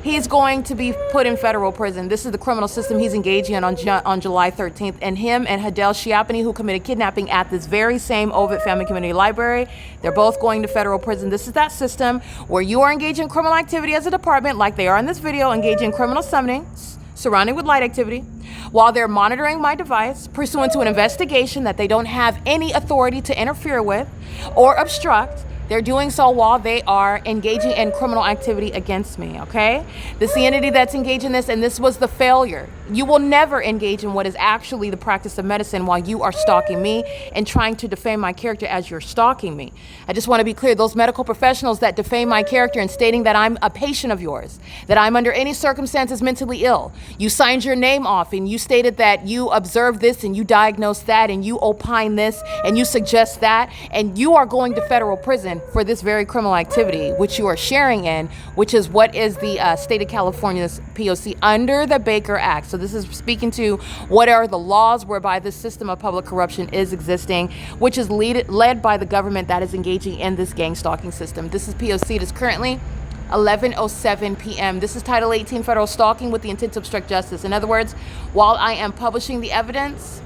He's going to be put in federal prison. This is the criminal system he's engaging in on July 13th. And him and Hadel Shiapani, who committed kidnapping at this very same Ovid Family Community Library, they're both going to federal prison. This is that system where you are engaging in criminal activity as a department, like they are in this video, engaging in criminal summoning, surrounding with light activity, while they're monitoring my device, pursuant to an investigation that they don't have any authority to interfere with or obstruct. They're doing so while they are engaging in criminal activity against me, okay? This is the entity that's engaged in this, and this was the failure. You will never engage in what is actually the practice of medicine while you are stalking me and trying to defame my character as you're stalking me. I just want to be clear, those medical professionals that defame my character and stating that I'm a patient of yours, that I'm under any circumstances mentally ill, you signed your name off and you stated that you observed this and you diagnosed that and you opine this and you suggest that, and you are going to federal prison again, for this very criminal activity, which you are sharing in, which is what is the state of California's P.O.C. under the Baker Act. So this is speaking to what are the laws whereby this system of public corruption is existing, which is led by the government that is engaging in this gang stalking system. This is P.O.C. It is currently 11:07 p.m. This is Title 18 federal stalking with the intent to obstruct justice. In other words, while I am publishing the evidence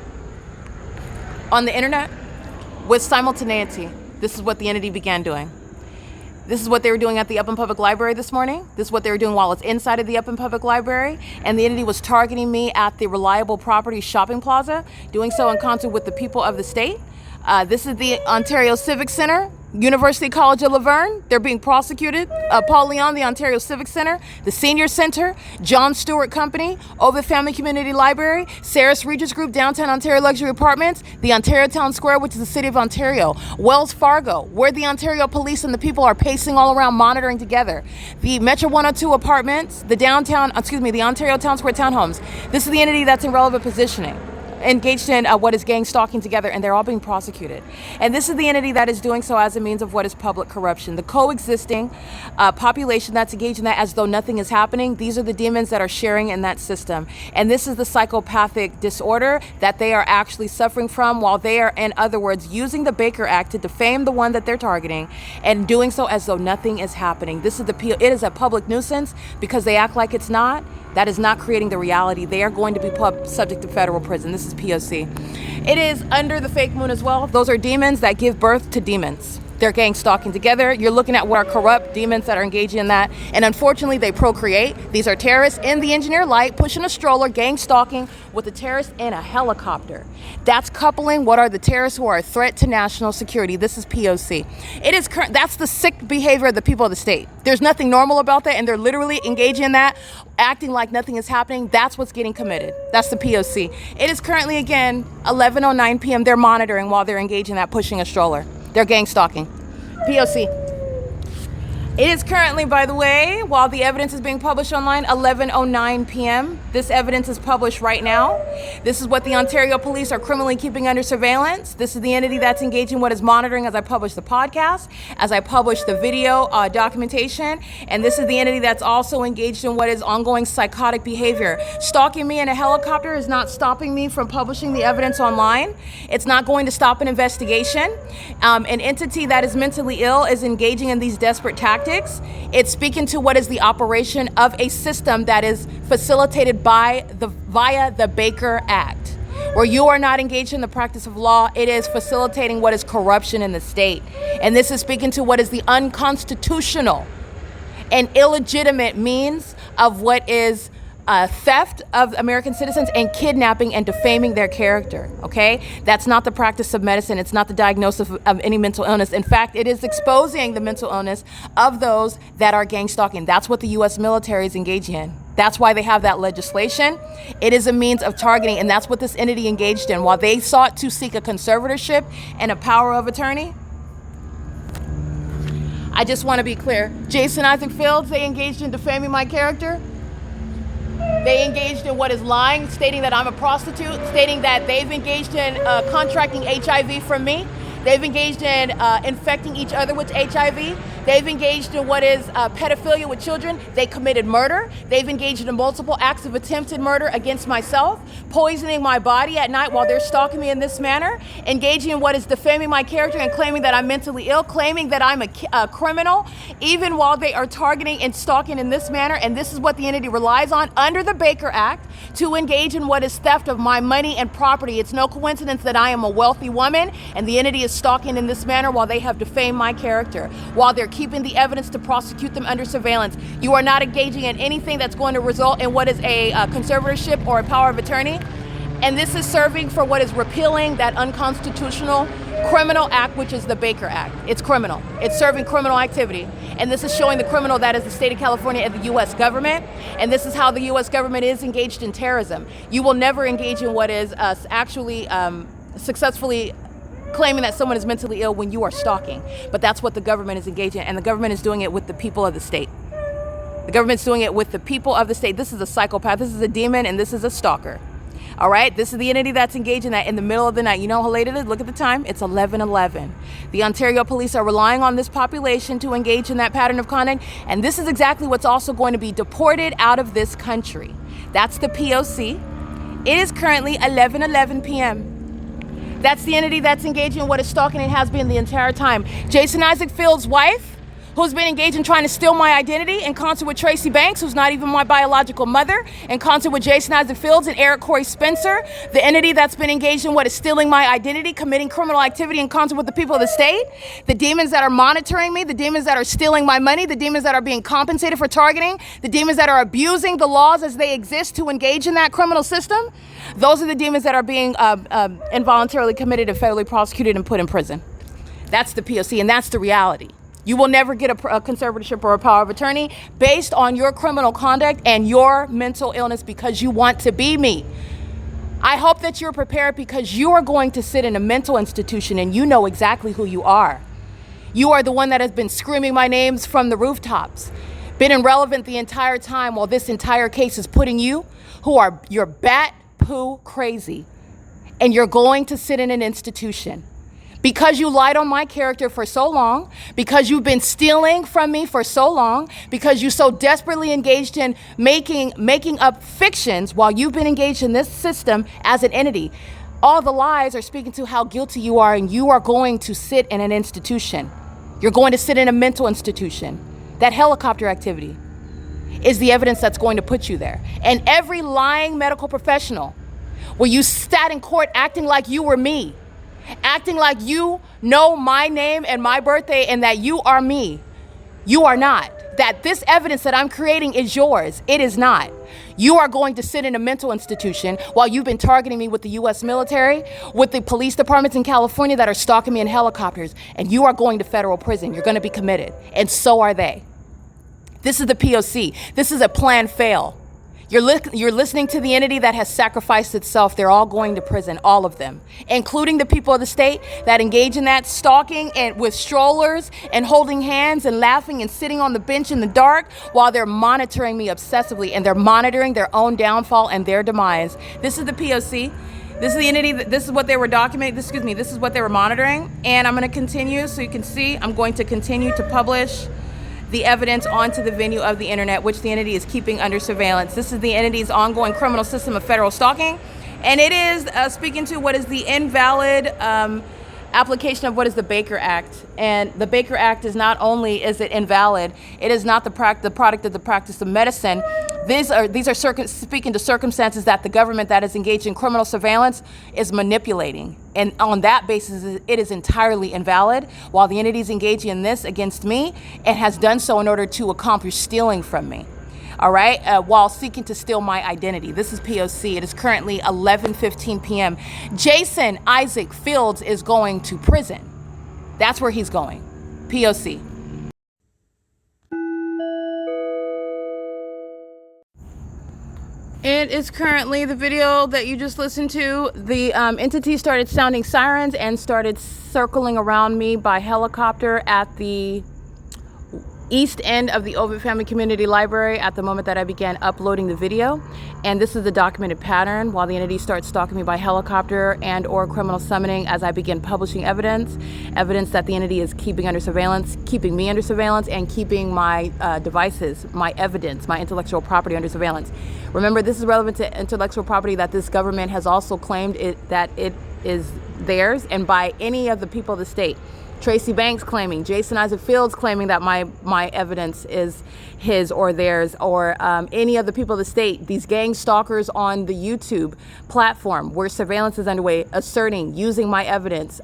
on the internet with simultaneity, this is what the entity began doing. This is what they were doing at the Upland Public Library this morning. This is what they were doing while it's inside of the Upland Public Library. And the entity was targeting me at the Reliable Properties Shopping Plaza, doing so in concert with the people of the state. This is the Ontario Civic Center, University College of Laverne. They're being prosecuted. Paul Leon, the Ontario Civic Center, the Senior Center, John Stewart Company, Ovid Family Community Library, Saris Regis Group, Downtown Ontario Luxury Apartments, the Ontario Town Square, which is the City of Ontario, Wells Fargo, where the Ontario Police and the people are pacing all around monitoring together, the Metro 102 Apartments, the Ontario Town Square Townhomes. This is the entity that's in relevant positioning, engaged in what is gang stalking together, and they're all being prosecuted. And this is the entity that is doing so as a means of what is public corruption. The coexisting population that's engaged in that as though nothing is happening, these are the demons that are sharing in that system. And this is the psychopathic disorder that they are actually suffering from, while they are, in other words, using the Baker Act to defame the one that they're targeting and doing so as though nothing is happening. This is it is a public nuisance because they act like it's not. That is not creating the reality. They are going to be subject to federal prison. This is P.O.C. It is under the fake moon as well. Those are demons that give birth to demons. They're gang stalking together. You're looking at what are corrupt demons that are engaging in that. And unfortunately, they procreate. These are terrorists in the engineer light, pushing a stroller, gang stalking with a terrorist in a helicopter. That's coupling what are the terrorists who are a threat to national security. This is P.O.C. That's the sick behavior of the people of the state. There's nothing normal about that, and they're literally engaging in that, acting like nothing is happening. That's what's getting committed. That's the P.O.C. It is currently, again, 11:09 p.m. They're monitoring while they're engaging in that, pushing a stroller. They're gang stalking. P.O.C. It is currently, by the way, while the evidence is being published online, 11:09 p.m. This evidence is published right now. This is what the Ontario Police are criminally keeping under surveillance. This is the entity that's engaging what is monitoring as I publish the podcast, as I publish the video documentation, and this is the entity that's also engaged in what is ongoing psychotic behavior. Stalking me in a helicopter is not stopping me from publishing the evidence online. It's not going to stop an investigation. An entity that is mentally ill is engaging in these desperate tactics. It's speaking to what is the operation of a system that is facilitated via the Baker Act, where you are not engaged in the practice of law. It is facilitating what is corruption in the state. And this is speaking to what is the unconstitutional and illegitimate means of what is theft of American citizens and kidnapping and defaming their character, okay? That's not the practice of medicine. It's not the diagnosis of any mental illness. In fact, it is exposing the mental illness of those that are gang stalking. That's what the U.S. military is engaging in. That's why they have that legislation. It is a means of targeting, and that's what this entity engaged in. While they sought to seek a conservatorship and a power of attorney, I just want to be clear. Jason Isaac Fields, they engaged in defaming my character. They engaged in what is lying, stating that I'm a prostitute, stating that they've engaged in contracting HIV from me. They've engaged in infecting each other with HIV. They've engaged in what is pedophilia with children. They committed murder. They've engaged in multiple acts of attempted murder against myself, poisoning my body at night while they're stalking me in this manner, engaging in what is defaming my character and claiming that I'm mentally ill, claiming that I'm a criminal, even while they are targeting and stalking in this manner. And this is what the entity relies on under the Baker Act to engage in what is theft of my money and property. It's no coincidence that I am a wealthy woman and the entity is stalking in this manner while they have defamed my character, while they're keeping the evidence to prosecute them under surveillance. You are not engaging in anything that's going to result in what is a conservatorship or a power of attorney. And this is serving for what is repealing that unconstitutional criminal act, which is the Baker Act. It's criminal. It's serving criminal activity. And this is showing the criminal that is the state of California and the U.S. government. And this is how the U.S. government is engaged in terrorism. You will never engage in what is actually successfully claiming that someone is mentally ill when you are stalking. But that's what the government is engaging in, and the government is doing it with the people of the state. The government's doing it with the people of the state. This is a psychopath, this is a demon, and this is a stalker. All right, this is the entity that's engaged in that in the middle of the night. You know how late it is? Look at the time. It's 11:11. The Ontario police are relying on this population to engage in that pattern of conduct, and this is exactly what's also going to be deported out of this country. That's the P.O.C. It is currently 11:11 p.m. That's the entity that's engaged in what is stalking and has been the entire time. Jason Isaac Field's wife, who's been engaged in trying to steal my identity in concert with Tracy Banks, who's not even my biological mother, in concert with Jason Isaac Fields and Eric Corey Spencer, the entity that's been engaged in what is stealing my identity, committing criminal activity in concert with the people of the state, the demons that are monitoring me, the demons that are stealing my money, the demons that are being compensated for targeting, the demons that are abusing the laws as they exist to engage in that criminal system. Those are the demons that are being involuntarily committed and federally prosecuted and put in prison. That's the P.O.C. and that's the reality. You will never get a conservatorship or a power of attorney based on your criminal conduct and your mental illness because you want to be me. I hope that you're prepared because you are going to sit in a mental institution and you know exactly who you are. You are the one that has been screaming my names from the rooftops, been irrelevant the entire time while this entire case is putting you, you're bat poo crazy, and you're going to sit in an institution. Because you lied on my character for so long, because you've been stealing from me for so long, because you so desperately engaged in making up fictions while you've been engaged in this system as an entity. All the lies are speaking to how guilty you are, and you are going to sit in an institution. You're going to sit in a mental institution. That helicopter activity is the evidence that's going to put you there. And every lying medical professional, where you sat in court acting like you were me, acting like you know my name and my birthday and that you are me. You are not. That this evidence that I'm creating is yours. It is not. You are going to sit in a mental institution while you've been targeting me with the U.S. military, with the police departments in California that are stalking me in helicopters, and you are going to federal prison. You're going to be committed, and so are they. This is the P.O.C. This is a planned fail. You're listening to the entity that has sacrificed itself. They're all going to prison, all of them, including the people of the state that engage in that stalking and with strollers and holding hands and laughing and sitting on the bench in the dark while they're monitoring me obsessively, and they're monitoring their own downfall and their demise. This is the P.O.C. This is the entity, this is what they were documenting, this is what they were monitoring. And I'm going to continue so you can see, I'm going to continue to publish the evidence onto the venue of the internet, which the entity is keeping under surveillance. This is the entity's ongoing criminal system of federal stalking, and it is speaking to what is the invalid application of what is the Baker Act. And the Baker Act is not only is it invalid, it is not the product of the practice of medicine. These are speaking to circumstances that the government that is engaged in criminal surveillance is manipulating. And on that basis, it is entirely invalid, while the entity is engaging in this against me and has done so in order to accomplish stealing from me. All right, while seeking to steal my identity. This is P.O.C. It is currently 11:15 p.m. Jason Isaac Fields is going to prison. That's where he's going. P.O.C. It is currently the video that you just listened to. The entity started sounding sirens and started circling around me by helicopter at the east end of the Ovid Family Community Library at the moment that I began uploading the video. And this is the documented pattern while the entity starts stalking me by helicopter and or criminal summoning as I begin publishing evidence that the entity is keeping under surveillance, keeping me under surveillance, and keeping my devices, my evidence, my intellectual property under surveillance. Remember, this is relevant to intellectual property that this government has also claimed that it is theirs, and by any of the people of the state. Tracy Banks claiming, Jason Isaac Fields claiming that my evidence is his or theirs, or any of the people of the state, these gang stalkers on the YouTube platform where surveillance is underway, asserting, using my evidence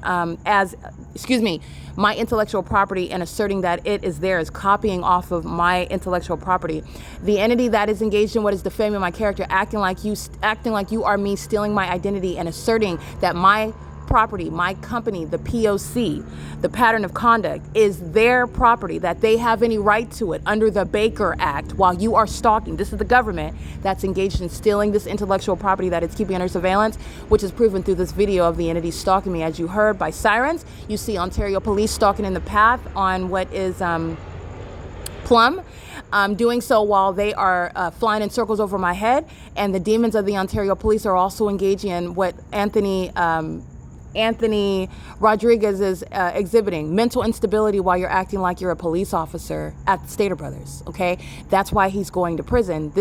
my intellectual property and asserting that it is theirs, copying off of my intellectual property. The entity that is engaged in what is defaming my character, acting like you are me, stealing my identity and asserting that my property, my company, the P.O.C., the pattern of conduct, is their property, that they have any right to it under the Baker Act while you are stalking. This is the government that's engaged in stealing this intellectual property that it's keeping under surveillance, which is proven through this video of the entity stalking me. As you heard by sirens, you see Ontario police stalking in the path on what is Plum. doing so while they are flying in circles over my head. And the demons of the Ontario police are also engaging in what Anthony Rodriguez is exhibiting, mental instability while you're acting like you're a police officer at Stater Brothers, okay? That's why he's going to prison.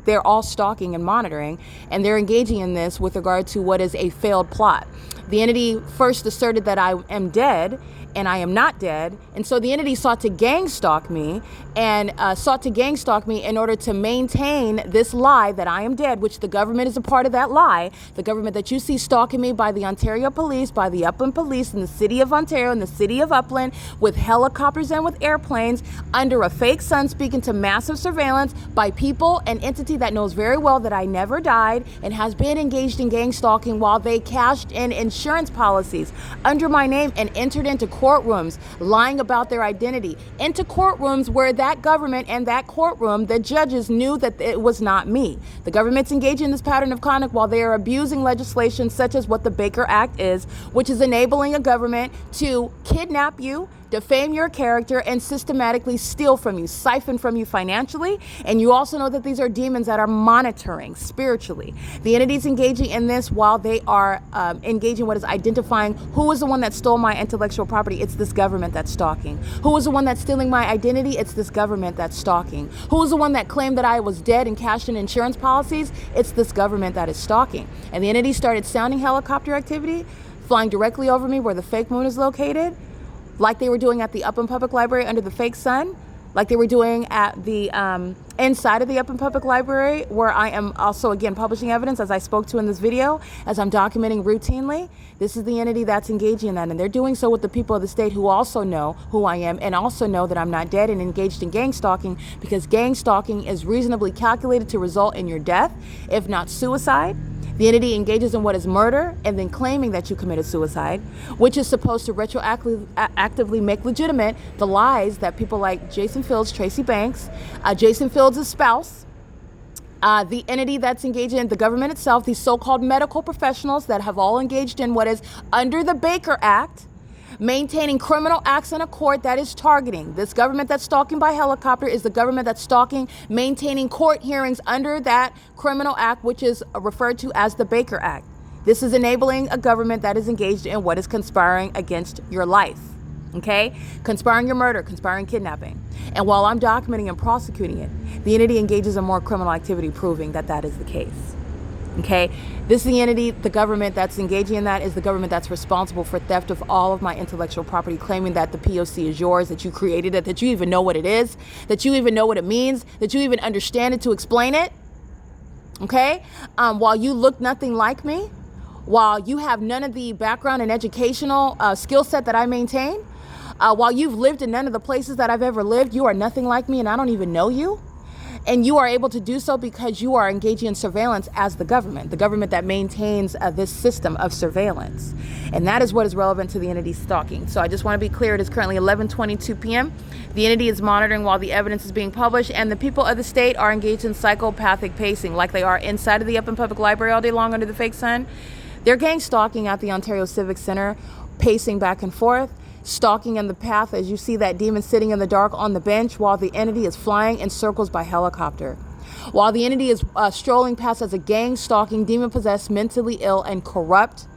They're all stalking and monitoring, and they're engaging in this with regard to what is a failed plot. The entity first asserted that I am dead, and I am not dead. And so the entity sought to gang stalk me in order to maintain this lie that I am dead, which the government is a part of that lie. The government that you see stalking me by the Ontario Police, by the Upland Police in the city of Ontario, in the city of Upland, with helicopters and with airplanes, under a fake sun, speaking to massive surveillance by people, an entity that knows very well that I never died and has been engaged in gang stalking while they cashed in insurance policies under my name and entered into courtrooms lying about their identity, into courtrooms where that government and that courtroom, the judges knew that it was not me. The government's engaging in this pattern of conduct while they are abusing legislation such as what the Baker Act is, which is enabling a government to kidnap you, defame your character, and systematically steal from you, siphon from you financially. And you also know that these are demons that are monitoring spiritually. The entity's engaging in this while they are engaging what is identifying who is the one that stole my intellectual property. It's this government that's stalking. Who is the one that's stealing my identity? It's this government that's stalking. Who is the one that claimed that I was dead and cashed in insurance policies? It's this government that is stalking. And the entity started sounding helicopter activity, flying directly over me where the fake moon is located, like they were doing at the Upland Public Library under the fake sun, like they were doing at the inside of the Upland Public Library, where I am also, again, publishing evidence, as I spoke to in this video, as I'm documenting routinely. This is the entity that's engaging in that, and they're doing so with the people of the state who also know who I am and also know that I'm not dead and engaged in gang stalking, because gang stalking is reasonably calculated to result in your death, if not suicide. The entity engages in what is murder and then claiming that you committed suicide, which is supposed to retroactively make legitimate the lies that people like Jason Fields, Tracy Banks, Jason Fields' spouse, the entity that's engaged in the government itself, these so-called medical professionals that have all engaged in what is under the Baker Act, maintaining criminal acts in a court that is targeting. This government that's stalking by helicopter is the government that's stalking, maintaining court hearings under that criminal act, which is referred to as the Baker Act. This is enabling a government that is engaged in what is conspiring against your life. Okay? Conspiring your murder, conspiring kidnapping. And while I'm documenting and prosecuting it, the entity engages in more criminal activity proving that that is the case. Okay, this is the entity, the government that's engaging in that is the government that's responsible for theft of all of my intellectual property, claiming that the P.O.C. is yours, that you created it, that you even know what it is, that you even know what it means, that you even understand it to explain it. Okay, while you look nothing like me, while you have none of the background and educational skill set that I maintain, while you've lived in none of the places that I've ever lived, you are nothing like me and I don't even know you. And you are able to do so because you are engaging in surveillance as the government that maintains this system of surveillance. And that is what is relevant to the entity stalking. So I just want to be clear, it is currently 11:22 p.m. The entity is monitoring while the evidence is being published, and the people of the state are engaged in psychopathic pacing, like they are inside of the Upland Public Library all day long under the fake sun. They're gang stalking at the Ontario Civic Center, pacing back and forth, stalking in the path as you see that demon sitting in the dark on the bench while the entity is flying in circles by helicopter. While the entity is strolling past as a gang stalking, demon-possessed, mentally ill, and corrupt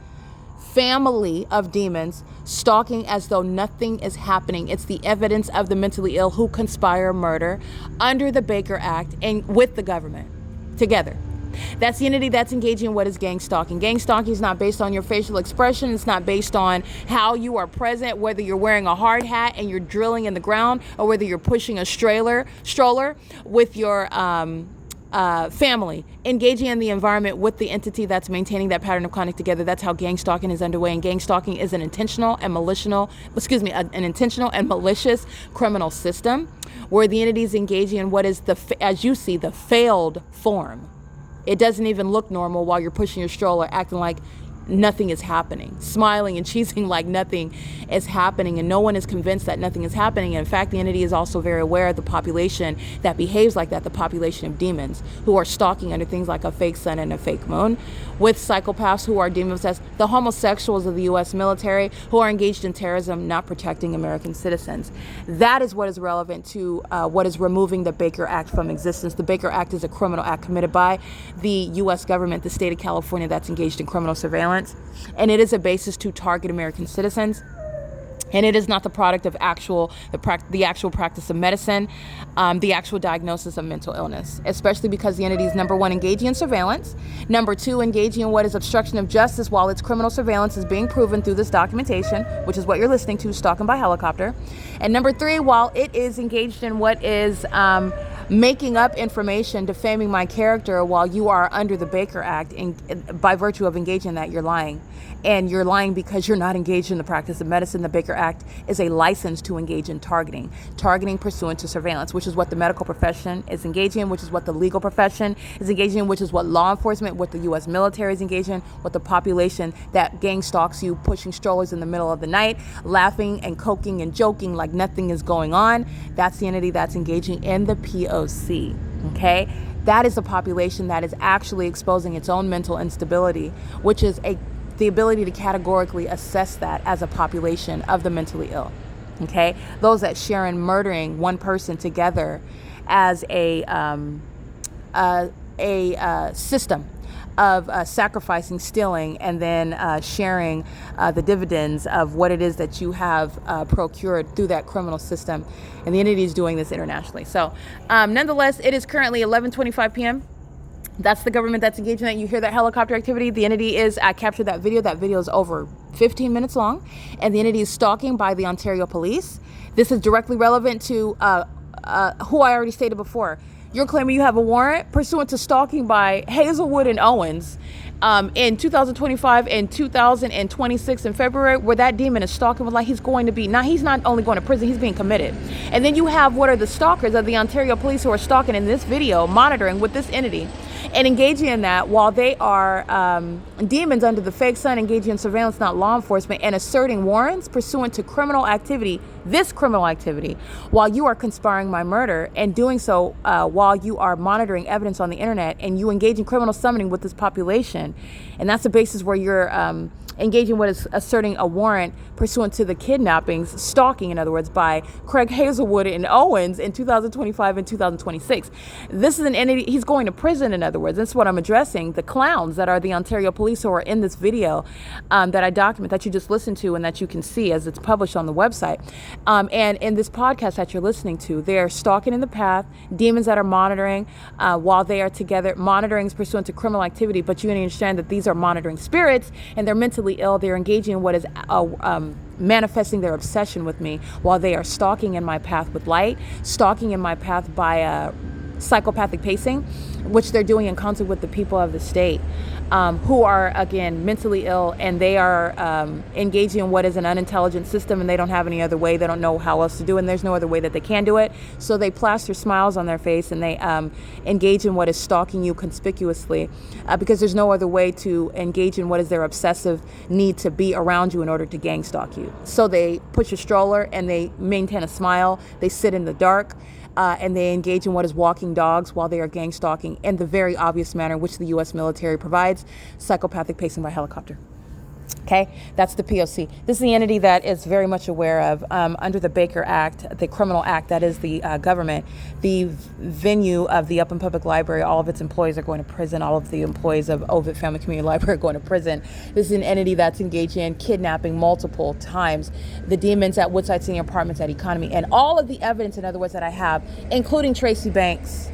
family of demons, stalking as though nothing is happening. It's the evidence of the mentally ill who conspire murder under the Baker Act and with the government together. That's the entity that's engaging in what is gang stalking. Gang stalking is not based on your facial expression. It's not based on how you are present, whether you're wearing a hard hat and you're drilling in the ground, or whether you're pushing a stroller with your family, engaging in the environment with the entity that's maintaining that pattern of conduct together. That's how gang stalking is underway. And gang stalking is an intentional and malicious criminal system where the entity is engaging in what is as you see, the failed form. It doesn't even look normal while you're pushing your stroller, acting like nothing is happening, smiling and cheesing like nothing is happening, and no one is convinced that nothing is happening. And in fact, the entity is also very aware of the population that behaves like that, the population of demons who are stalking under things like a fake sun and a fake moon, with psychopaths who are demon-possessed, the homosexuals of the U.S. military who are engaged in terrorism, not protecting American citizens. That is what is relevant to what is removing the Baker Act from existence. The Baker Act is a criminal act committed by the U.S. government, the state of California, that's engaged in criminal surveillance, and it is a basis to target American citizens. And it is not the product of the actual practice of medicine, the actual diagnosis of mental illness, especially because the entity is, number one, engaging in surveillance, number two, engaging in what is obstruction of justice while its criminal surveillance is being proven through this documentation, which is what you're listening to, Stalking by Helicopter, and number three, while it is engaged in what is making up information, defaming my character while you are under the Baker Act, and by virtue of engaging in that, you're lying. And you're lying because you're not engaged in the practice of medicine. The Baker Act is a license to engage in targeting pursuant to surveillance, which is what the medical profession is engaging in, which is what the legal profession is engaging in, which is what law enforcement, what the U.S. military is engaging in, what the population that gang stalks you, pushing strollers in the middle of the night, laughing and coking and joking like nothing is going on. That's the entity that's engaging in the P.O.C. Okay? That is a population that is actually exposing its own mental instability, which is the ability to categorically assess that as a population of the mentally ill. Okay? Those that share in murdering one person together as a system of sacrificing, stealing, and then sharing the dividends of what it is that you have procured through that criminal system. And the entity is doing this internationally. So nonetheless, it is currently 11:25 p.m. That's the government that's engaging in that. You hear that helicopter activity. The entity is, I captured that video. That video is over 15 minutes long. And the entity is stalking by the Ontario police. This is directly relevant to who I already stated before. You're claiming you have a warrant pursuant to stalking by Hazelwood and Owens in 2025 and 2026 in February, where that demon is stalking with like he's going to be. Now, he's not only going to prison, he's being committed. And then you have what are the stalkers of the Ontario police who are stalking in this video, monitoring with this entity and engaging in that while they are demons under the fake sun, engaging in surveillance, not law enforcement, and asserting warrants pursuant to criminal activity, this criminal activity, while you are conspiring my murder and doing so while you are monitoring evidence on the internet and you engage in criminal summoning with this population. And that's the basis where you're engaging what is asserting a warrant pursuant to the kidnappings, stalking, in other words, by Craig Hazelwood and Owens in 2025 and 2026. This is an entity, he's going to prison, in other words. This is what I'm addressing. The clowns that are the Ontario police who are in this video that I document, that you just listened to and that you can see as it's published on the website. And in this podcast that you're listening to, they're stalking in the path, demons that are monitoring while they are together. Monitoring is pursuant to criminal activity, but you understand that these are monitoring spirits and they're mentally ill. They're engaging in what is manifesting their obsession with me while they are stalking in my path with light, stalking in my path by psychopathic pacing, which they're doing in concert with the people of the state who are, again, mentally ill, and they are engaging in what is an unintelligent system, and they don't have any other way. They don't know how else to do it, and there's no other way that they can do it. So they plaster smiles on their face, and they engage in what is stalking you conspicuously because there's no other way to engage in what is their obsessive need to be around you in order to gang stalk you. So they push a stroller, and they maintain a smile. They sit in the dark. And they engage in what is walking dogs while they are gang stalking in the very obvious manner which the U.S. military provides, psychopathic pacing by helicopter. Okay, that's the P.O.C. This is the entity that is very much aware of, under the Baker Act, the criminal act, that is the government, the venue of the Upland Public Library, all of its employees are going to prison, all of the employees of Ovid Family Community Library are going to prison. This is an entity that's engaged in kidnapping multiple times, the demons at Woodside Senior Apartments at Economy, and all of the evidence, in other words, that I have, including Tracy Banks,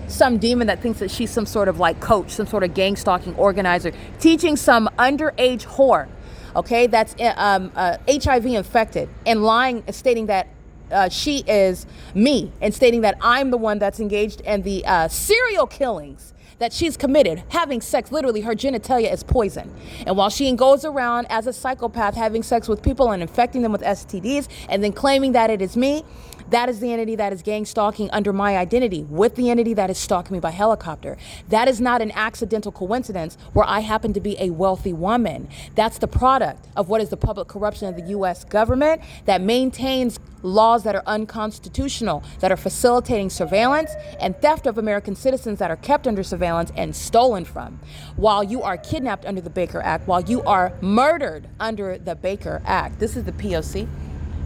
some demon that thinks that she's some sort of like coach, some sort of gang stalking organizer, teaching some underage whore, okay, that's HIV infected, and lying, stating that she is me, and stating that I'm the one that's engaged in the serial killings that she's committed, having sex, literally her genitalia is poison. And while she goes around as a psychopath having sex with people and infecting them with STDs and then claiming that it is me, That is the entity that is gang stalking under my identity with the entity that is stalking me by helicopter. That is not an accidental coincidence where I happen to be a wealthy woman. That's the product of what is the public corruption of the U.S. government that maintains laws that are unconstitutional, that are facilitating surveillance and theft of American citizens that are kept under surveillance and stolen from, while you are kidnapped under the Baker Act, while you are murdered under the Baker Act. This is the P.O.C.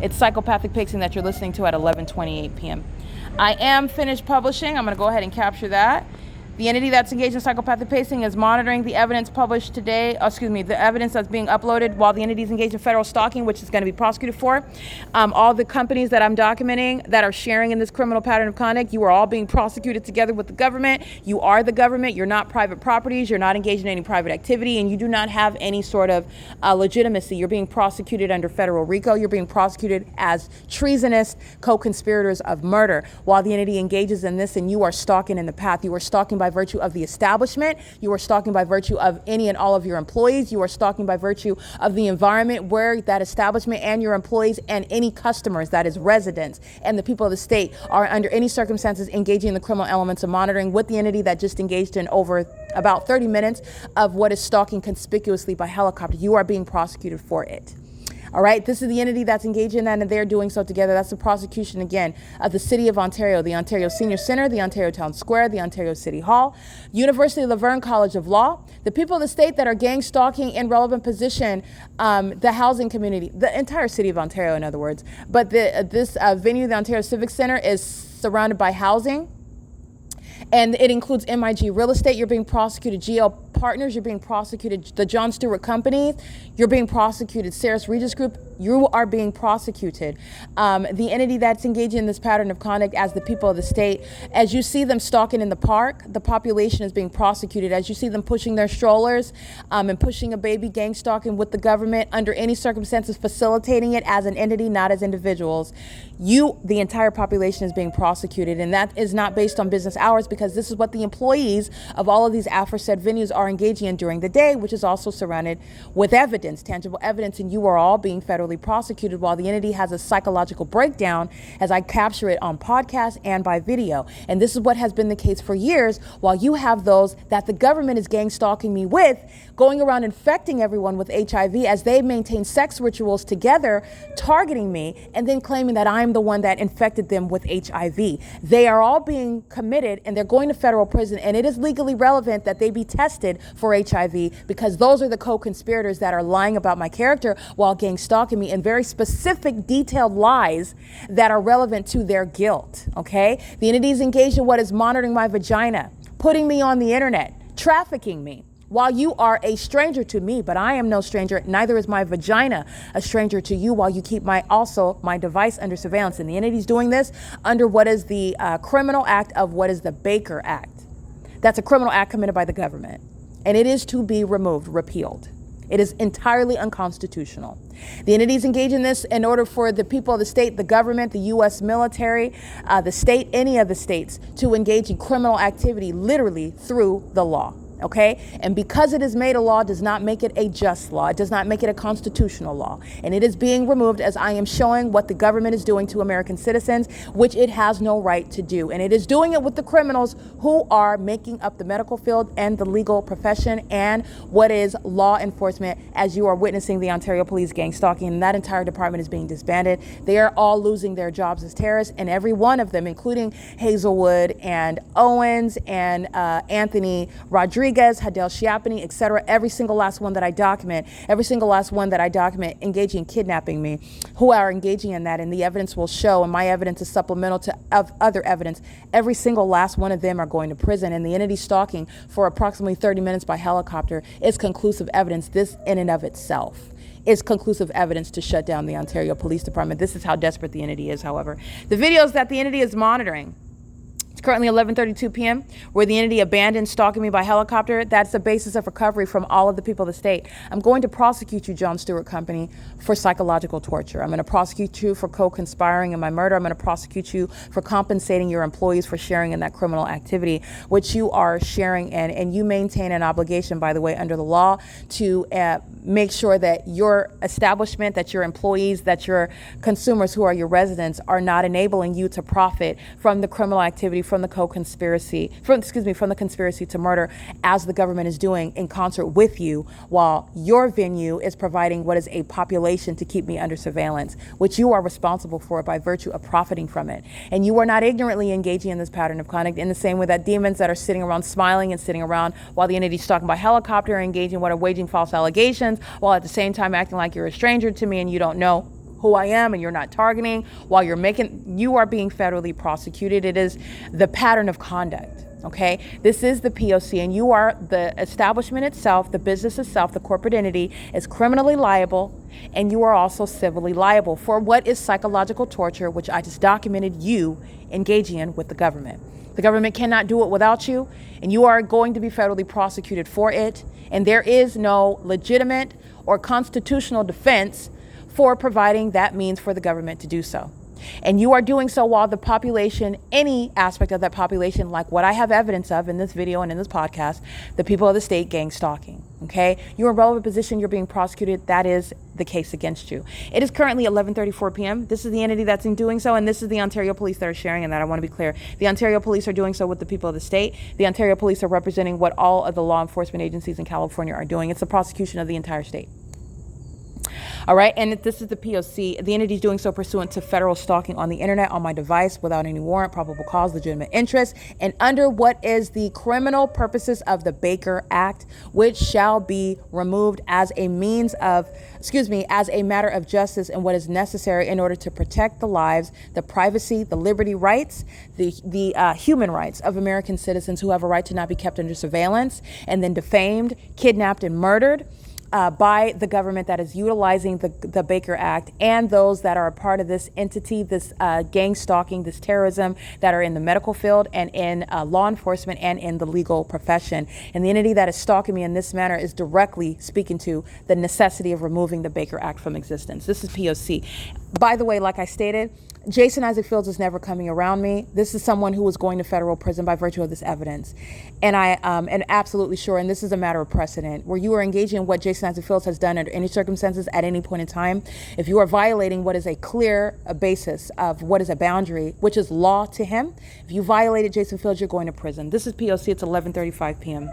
It's psychopathic pacing that you're listening to at 11:28 p.m. I am finished publishing. I'm going to go ahead and capture that. The entity that's engaged in psychopathic pacing is monitoring the evidence published today, the evidence that's being uploaded while the entity is engaged in federal stalking, which is going to be prosecuted for. All the companies that I'm documenting that are sharing in this criminal pattern of conduct, you are all being prosecuted together with the government. You are the government. You're not private properties. You're not engaged in any private activity, and you do not have any sort of legitimacy. You're being prosecuted under federal RICO. You're being prosecuted as treasonous co-conspirators of murder while the entity engages in this, and you are stalking in the path. You are stalking by virtue of the establishment. You are stalking by virtue of any and all of your employees. You are stalking by virtue of the environment where that establishment and your employees and any customers, that is residents, and the people of the state are under any circumstances engaging in the criminal elements of monitoring with the entity that just engaged in over about 30 minutes of what is stalking conspicuously by helicopter. You are being prosecuted for it. All right, this is the entity that's engaged in that, and they're doing so together. That's the prosecution, again, of the City of Ontario, the Ontario Senior Centre, the Ontario Town Square, the Ontario City Hall, University of Laverne College of Law, the people of the state that are gang stalking in relevant position, the housing community, the entire City of Ontario, in other words. But this venue, the Ontario Civic Centre, is surrounded by housing, and it includes MIG Real Estate. You're being prosecuted. GL Partners, you're being prosecuted. The John Stewart Company, you're being prosecuted. Saris Regis Group, you are being prosecuted. The entity that's engaging in this pattern of conduct as the people of the state, as you see them stalking in the park, the population is being prosecuted. As you see them pushing their strollers and pushing a baby, gang stalking with the government under any circumstances, facilitating it as an entity, not as individuals, the entire population is being prosecuted. And that is not based on business hours, because this is what the employees of all of these aforesaid venues are engaging in during the day, which is also surrounded with evidence, tangible evidence, and you are all being federally prosecuted while the entity has a psychological breakdown as I capture it on podcast and by video. And this is what has been the case for years, while you have those that the government is gang stalking me with, going around infecting everyone with HIV as they maintain sex rituals together, targeting me, and then claiming that I'm the one that infected them with HIV. They are all being committed, and they're going to federal prison, and it is legally relevant that they be tested for HIV, because those are the co-conspirators that are lying about my character while gang stalking me in very specific, detailed lies that are relevant to their guilt, okay? The entity is engaged in what is monitoring my vagina, putting me on the internet, trafficking me, while you are a stranger to me, but I am no stranger, neither is my vagina a stranger to you, while you keep my device under surveillance. And the entity is doing this under what is the criminal act of what is the Baker Act. That's a criminal act committed by the government, and it is to be removed, repealed. It is entirely unconstitutional. The entities engage in this in order for the people of the state, the government, the U.S. military, the state, any of the states, to engage in criminal activity literally through the law. Okay? And because it is made a law does not make it a just law. It does not make it a constitutional law. And it is being removed as I am showing what the government is doing to American citizens, which it has no right to do. And it is doing it with the criminals who are making up the medical field and the legal profession and what is law enforcement, as you are witnessing the Ontario Police gang stalking. And that entire department is being disbanded. They are all losing their jobs as terrorists, and every one of them, including Hazelwood and Owens and Anthony Rodriguez, Hadel Shiapani, etc. Every single last one that I document, engaging in kidnapping me, who are engaging in that, and the evidence will show, and my evidence is supplemental to other evidence. Every single last one of them are going to prison, and the entity stalking for approximately 30 minutes by helicopter is conclusive evidence. This in and of itself is conclusive evidence to shut down the Ontario Police Department. This is how desperate the entity is, however. The videos that the entity is monitoring currently 11:32 p.m., where the entity abandoned stalking me by helicopter. That's the basis of recovery from all of the people of the state. I'm going to prosecute you, John Stewart Company, for psychological torture. I'm going to prosecute you for co-conspiring in my murder. I'm going to prosecute you for compensating your employees for sharing in that criminal activity, which you are sharing in. And you maintain an obligation, by the way, under the law to make sure that your establishment, that your employees, that your consumers who are your residents are not enabling you to profit from the criminal activity, from the from the conspiracy to murder, as the government is doing in concert with you, while your venue is providing what is a population to keep me under surveillance, which you are responsible for by virtue of profiting from it. And you are not ignorantly engaging in this pattern of conduct in the same way that demons that are sitting around smiling and sitting around while the entity is talking by helicopter, engaging what are waging false allegations, while at the same time acting like you're a stranger to me and you don't know who I am and you're not targeting, while you are being federally prosecuted. It is the pattern of conduct. Okay, this is the P.O.C. and you are the establishment itself, the business itself, the corporate entity is criminally liable, and you are also civilly liable for what is psychological torture, which I just documented you engaging in with the government. The government cannot do it without you, and you are going to be federally prosecuted for it, and there is no legitimate or constitutional defense for providing that means for the government to do so. And you are doing so while the population, any aspect of that population, like what I have evidence of in this video and in this podcast, the people of the state gang stalking, okay? You're in a relevant position, you're being prosecuted, that is the case against you. It is currently 11:34 p.m. This is the entity that's in doing so, and this is the Ontario Police that are sharing, and that I want to be clear. The Ontario Police are doing so with the people of the state. The Ontario Police are representing what all of the law enforcement agencies in California are doing. It's the prosecution of the entire state. All right, and this is the P.O.C. The entity is doing so pursuant to federal stalking on the internet on my device without any warrant, probable cause, legitimate interest, and under what is the criminal purposes of the Baker Act, which shall be removed as a as a matter of justice and what is necessary in order to protect the lives, the privacy, the liberty rights, the human rights of American citizens who have a right to not be kept under surveillance and then defamed, kidnapped, and murdered by the government that is utilizing the Baker Act, and those that are a part of this entity, this gang stalking, this terrorism, that are in the medical field and in law enforcement and in the legal profession. And the entity that is stalking me in this manner is directly speaking to the necessity of removing the Baker Act from existence. This is P.O.C. By the way, like I stated, Jason Isaac Fields is never coming around me. This is someone who was going to federal prison by virtue of this evidence. And I am absolutely sure, and this is a matter of precedent, where you are engaging in what Jason Isaac Fields has done under any circumstances at any point in time, if you are violating what is a clear basis of what is a boundary, which is law to him, if you violated Jason Fields, you're going to prison. This is P.O.C. It's 11:35 p.m.